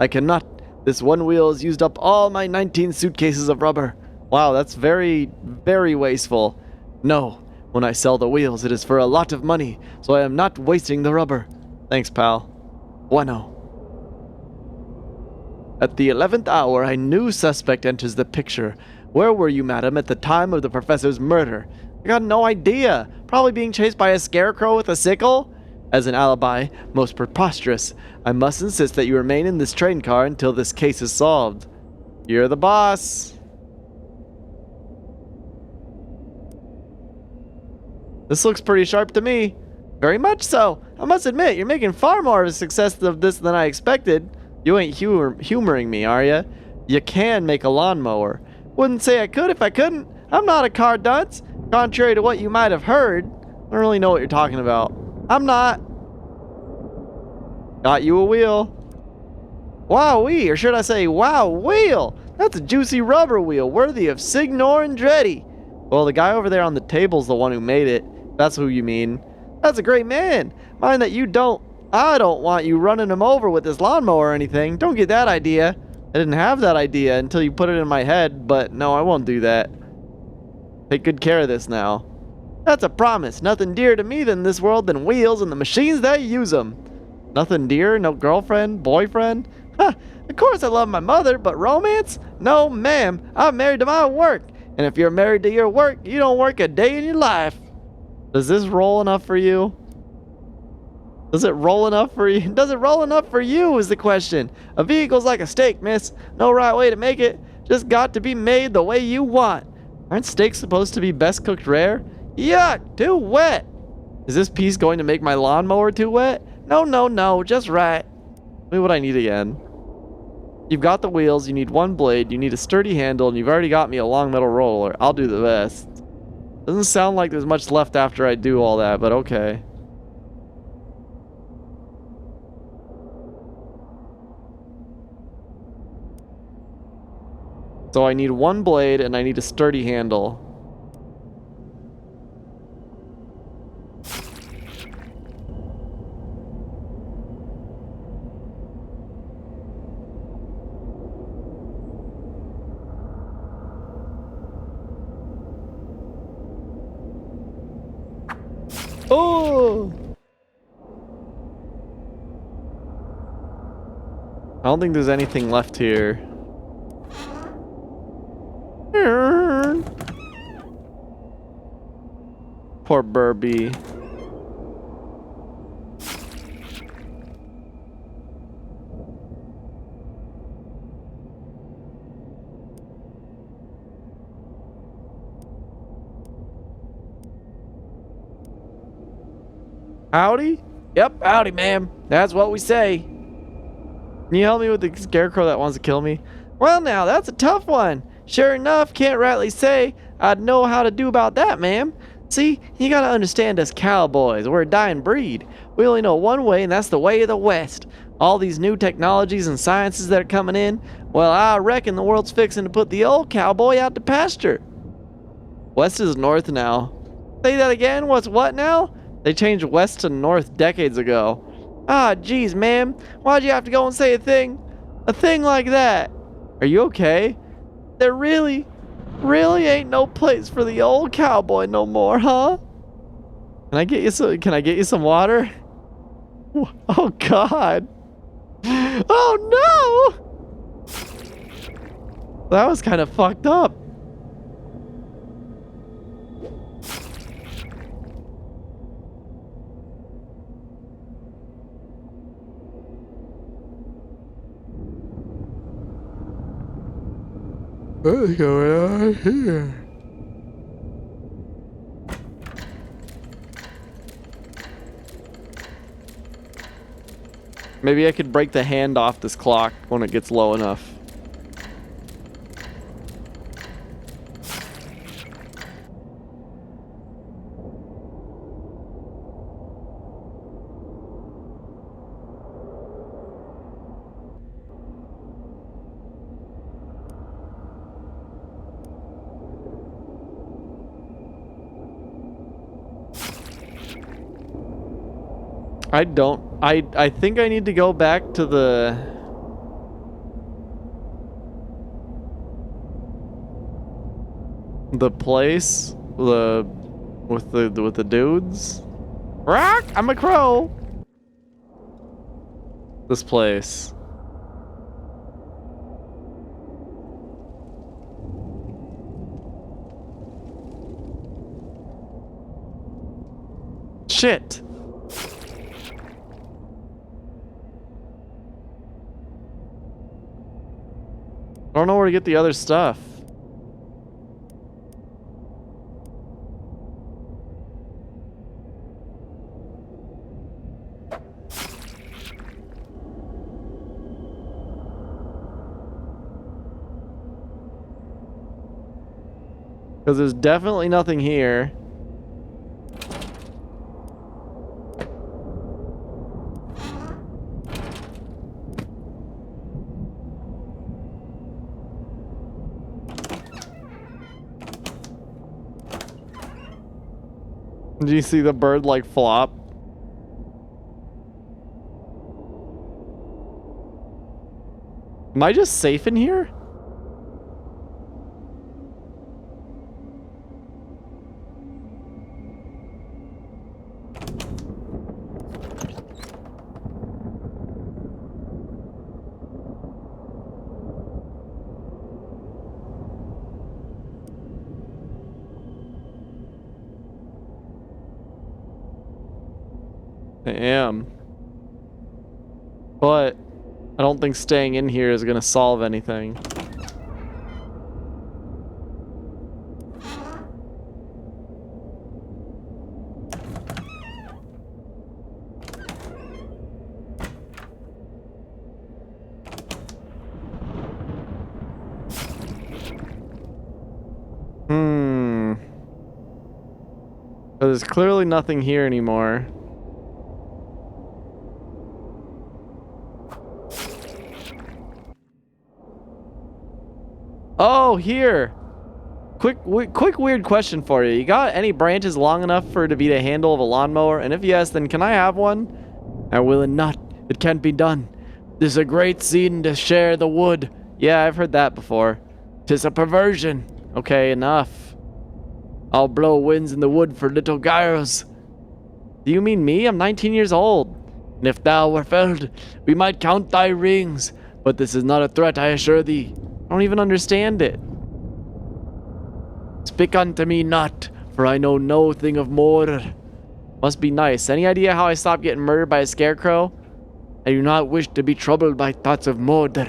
I cannot. This one wheel has used up all my 19 suitcases of rubber. Wow, that's very, very wasteful. No. When I sell the wheels, it is for a lot of money, so I am not wasting the rubber. Thanks, pal. Bueno. At the 11th hour, a new suspect enters the picture. Where were you, madam, at the time of the professor's murder? I got no idea. Probably being chased by a scarecrow with a sickle? As an alibi, most preposterous. I must insist that you remain in this train car until this case is solved. You're the boss. This looks pretty sharp to me. Very much so. I must admit, you're making far more of a success of this than I expected. You ain't humoring me, are ya? You can make a lawnmower. Wouldn't say I could if I couldn't. I'm not a car dunce. Contrary to what you might have heard. I don't really know what you're talking about. I'm not. Got you a wheel. Wowee, or should I say wow wheel. That's a juicy rubber wheel worthy of Signor Andretti. Well, the guy over there on the table's the one who made it. That's who you mean. That's a great man. Mind that you don't. I don't want you running him over with this lawnmower or anything. Don't get that idea. I didn't have that idea until you put it in my head, but no, I won't do that. Take good care of this now. That's a promise. Nothing dearer to me than this world than wheels and the machines that use them. Nothing dear? No girlfriend? Boyfriend? Huh, of course I love my mother, but romance? No, ma'am. I'm married to my work. And if you're married to your work, you don't work a day in your life. Does this roll enough for you? Does it roll enough for you? Does it roll enough for you is the question. A vehicle's like a steak, miss. No right way to make it. Just got to be made the way you want. Aren't steaks supposed to be best cooked rare? Yuck, too wet. Is this piece going to make my lawnmower too wet? No, no, no, just right. Tell me what I need again. You've got the wheels, you need one blade, you need a sturdy handle, and you've already got me a long metal roller. I'll do the best. Doesn't sound like there's much left after I do all that, but okay. So I need one blade and I need a sturdy handle. Oh! I don't think there's anything left here. Poor Burby. Howdy? Yep, howdy, ma'am. That's what we say. Can you help me with the scarecrow that wants to kill me? Well, now, that's a tough one. Sure enough, can't rightly say I'd know how to do about that, ma'am. See, you gotta understand us cowboys. We're a dying breed. We only know one way, and that's the way of the West. All these new technologies and sciences that are coming in, well, I reckon the world's fixing to put the old cowboy out to pasture. West is north now. Say that again? What's what now? They changed west to north decades ago. Ah, geez, ma'am. Why'd you have to go and say a thing like that? Are you okay? There really ain't no place for the old cowboy no more, huh? Can I get you some water? Oh God. Oh no! That was kind of fucked up. What's going on here? Maybe I could break the hand off this clock when it gets low enough. I think I need to go back to the place with the dudes. Rock, I'm a crow. This place. Shit. I don't know where to get the other stuff. Because there's definitely nothing here. Did you see the bird like flop? Am I just safe in here? I am. But I don't think staying in here is gonna solve anything. But there's clearly nothing here anymore. Oh, here. Quick weird question for you. You got any branches long enough for it to be the handle of a lawnmower? And if yes, then can I have one? I will and not. It can't be done. This a great scene to share the wood. Yeah, I've heard that before. 'Tis a perversion. Okay, enough. I'll blow winds in the wood for little gyros. Do you mean me? I'm 19 years old. And if thou were felled, we might count thy rings. But this is not a threat, I assure thee. I don't even understand it. Speak unto me not, for I know no thing of murder. Must be nice. Any idea how I stopped getting murdered by a scarecrow? I do not wish to be troubled by thoughts of murder.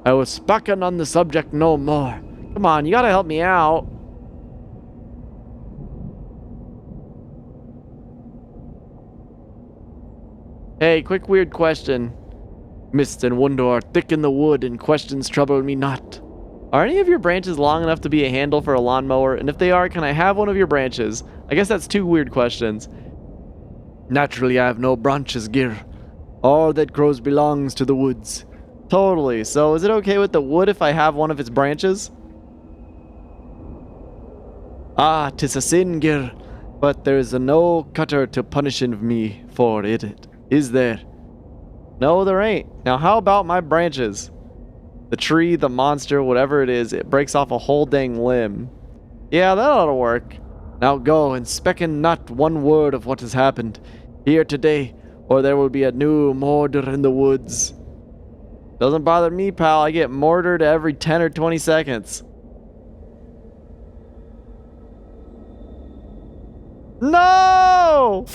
I was speaking on the subject no more. Come on, you gotta help me out. Hey, quick weird question. Mist and wonder are thick in the wood, and questions trouble me not. Are any of your branches long enough to be a handle for a lawnmower? And if they are, can I have one of your branches? I guess that's two weird questions. Naturally, I have no branches, Gir. All that grows belongs to the woods. Totally. So is it okay with the wood if I have one of its branches? Ah, 'tis a sin, Gir. But there is no cutter to punish me for it. Is there? No, there ain't. Now, how about my branches? The tree, the monster, whatever it is, it breaks off a whole dang limb. Yeah, that ought to work. Now go and specken not one word of what has happened here today, or there will be a new murder in the woods. Doesn't bother me, pal. I get murdered every 10 or 20 seconds. No!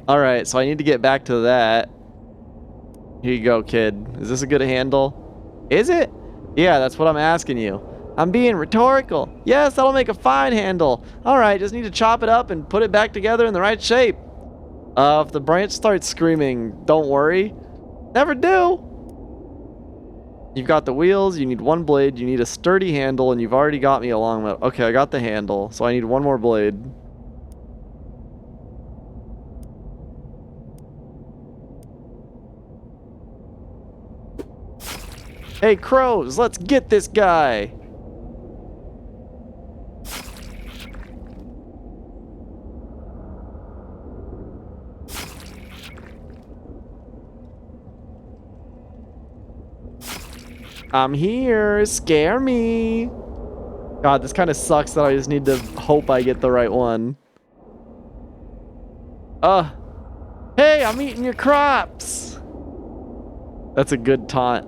Alright, so I need to get back to that. Here you go, kid. Is this a good handle? Is it? Yeah, that's what I'm asking you. I'm being rhetorical. Yes, that'll make a fine handle. Alright, just need to chop it up and put it back together in the right shape. If the branch starts screaming, don't worry. Never do. You've got the wheels, you need one blade, you need a sturdy handle, and you've already got me along with... Okay, I got the handle, so I need one more blade. Hey, crows, let's get this guy. I'm here. Scare me. God, this kind of sucks that I just need to hope I get the right one. Hey, I'm eating your crops. That's a good taunt.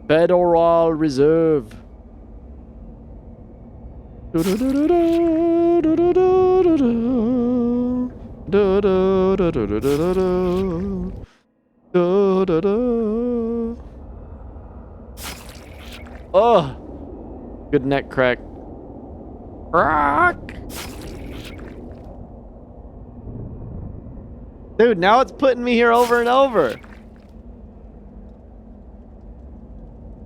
Federal Reserve. Oh, good neck crack. Rock. Dude, now it's putting me here over and over.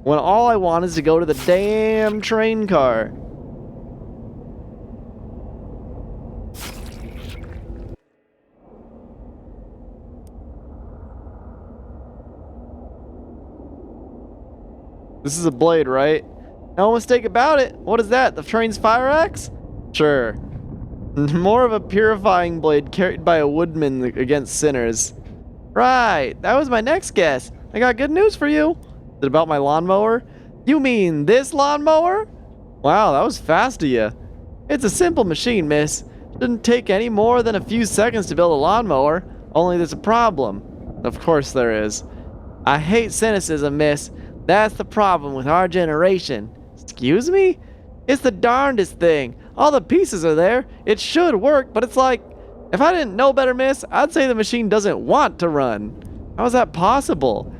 When all I want is to go to the damn train car. This is a blade, right? No mistake about it. What is that? The train's fire axe? Sure. More of a purifying blade carried by a woodman against sinners. Right. That was my next guess. I got good news for you. Is it about my lawnmower? You mean this lawnmower? Wow, that was fast of you. It's a simple machine, miss. Shouldn't take any more than a few seconds to build a lawnmower. Only there's a problem. Of course there is. I hate cynicism, miss. That's the problem with our generation. Excuse me? It's the darndest thing. All the pieces are there. It should work, but it's like, if I didn't know better, miss, I'd say the machine doesn't want to run. How is that possible?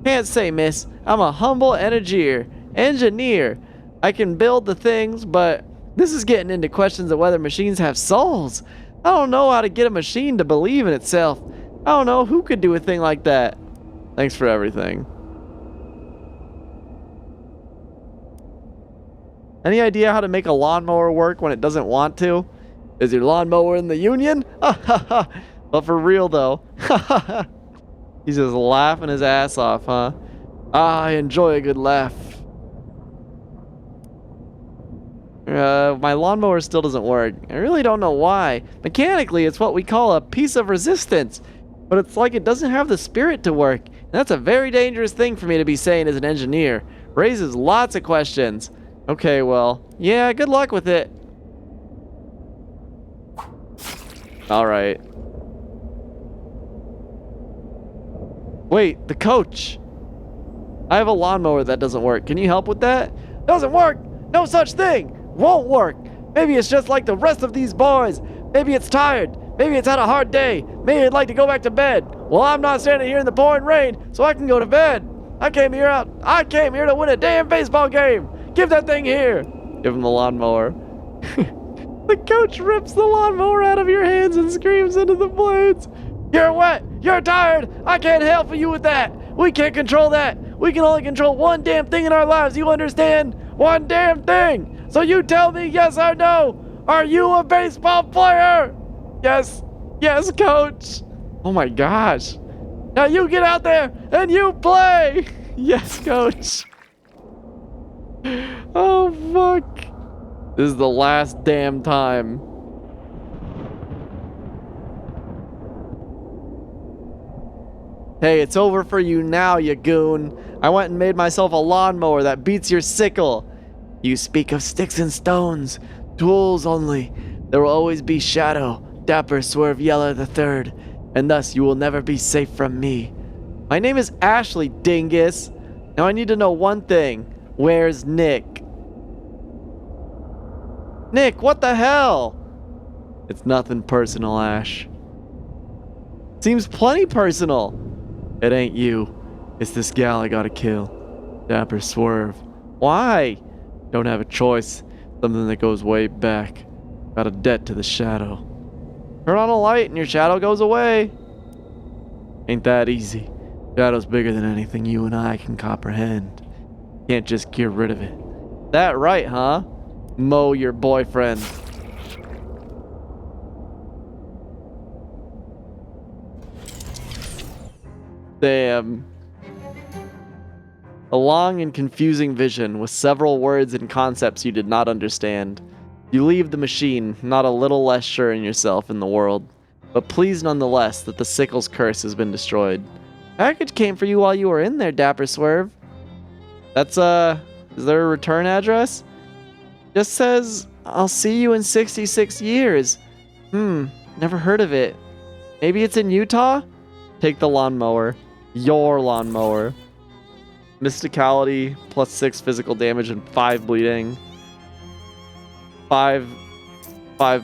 Can't say, miss. I'm a humble engineer. I can build the things, but this is getting into questions of whether machines have souls. I don't know how to get a machine to believe in itself. I don't know who could do a thing like that. Thanks for everything. Any idea how to make a lawnmower work when it doesn't want to? Is your lawnmower in the union? But for real though. He's just laughing his ass off, huh? I enjoy a good laugh. My lawnmower still doesn't work. I really don't know why. Mechanically, it's what we call a piece of resistance. But it's like it doesn't have the spirit to work. And that's a very dangerous thing for me to be saying as an engineer. Raises lots of questions. Okay, well, yeah, good luck with it. Alright. Wait, the coach. I have a lawnmower that doesn't work. Can you help with that? Doesn't work! No such thing! Won't work! Maybe it's just like the rest of these boys. Maybe it's tired. Maybe it's had a hard day. Maybe it'd like to go back to bed. Well, I'm not standing here in the pouring rain, so I can go to bed. I came here to win a damn baseball game. Give that thing here. Give him the lawnmower. The coach rips the lawnmower out of your hands and screams into the blades. You're wet. You're tired. I can't help you with that. We can't control that. We can only control one damn thing in our lives. You understand? One damn thing. So you tell me yes or no. Are you a baseball player? Yes. Yes, coach. Oh my gosh. Now you get out there and you play. Yes, coach. Oh, fuck. This is the last damn time. Hey, it's over for you now, you goon. I went and made myself a lawnmower that beats your sickle. You speak of sticks and stones, tools only. There will always be Shadow, Dapper Swerve Yeller the Third. and thus you will never be safe from me. My name is Ashley, dingus. Now I need to know one thing. Where's Nick? Nick, what the hell? It's nothing personal, Ash. Seems plenty personal. It ain't you. It's this gal I gotta kill. Dapper Swerve. Why? Don't have a choice. Something that goes way back. Got a debt to the shadow. Turn on a light and your shadow goes away. Ain't that easy. Shadow's bigger than anything you and I can comprehend. Can't just get rid of it. That right, huh? Mo, your boyfriend. Damn. A long and confusing vision with several words and concepts you did not understand. You leave the machine, not a little less sure in yourself in the world, but pleased nonetheless that the Sickle's curse has been destroyed. Package came for you while you were in there, Dapper Swerve. That's, is there a return address? Just says, I'll see you in 66 years. Never heard of it. Maybe it's in Utah? Take the lawnmower. Your lawnmower. Mysticality, +6 physical damage and 5 bleeding. 5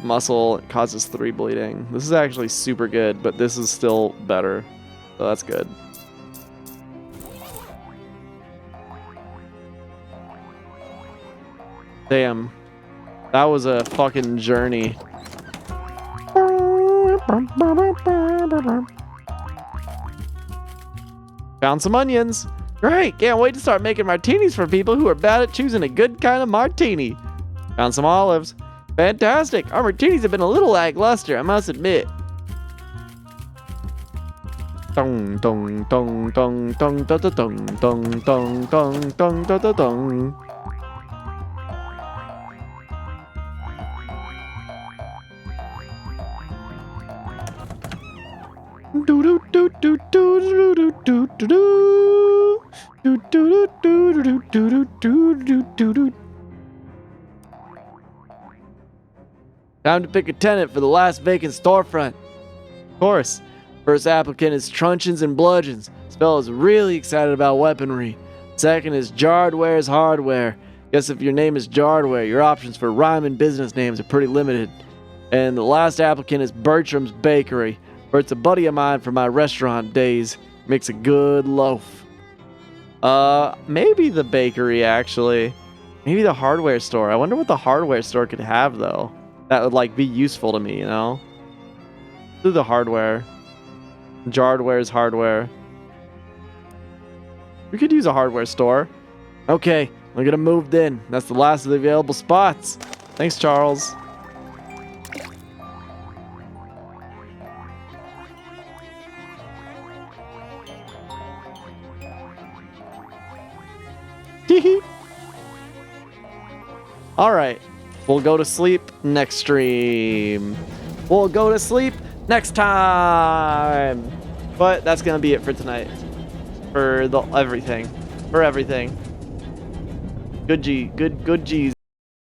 muscle, it causes 3 bleeding. This is actually super good, but this is still better. So that's good. Damn. That was a fucking journey. Found some onions. Great, can't wait to start making martinis for people who are bad at choosing a good kind of martini. Found some olives. Fantastic, our martinis have been a little lackluster, I must admit. Dong dong dong dong dong dong dong dong dong dong dong dong dong. Time to pick a tenant for the last vacant storefront. Of course, first applicant is Truncheons and Bludgeons. This fella's really excited about weaponry. Second is Jardware's Hardware. Guess if your name is Jardware, your options for rhyming business names are pretty limited. And the last applicant is Bertram's Bakery. Bert's a buddy of mine from my restaurant days. Makes a good loaf. Maybe the bakery, actually. Maybe the hardware store. I wonder what the hardware store could have, though. That would, like, be useful to me, you know? Do the hardware. Jardware's Hardware. We could use a hardware store. Okay, we're gonna move in. That's the last of the available spots. Thanks, Charles. Alright, we'll go to sleep next stream. We'll go to sleep next time. But that's gonna be it for tonight. For everything. For everything. Good G's.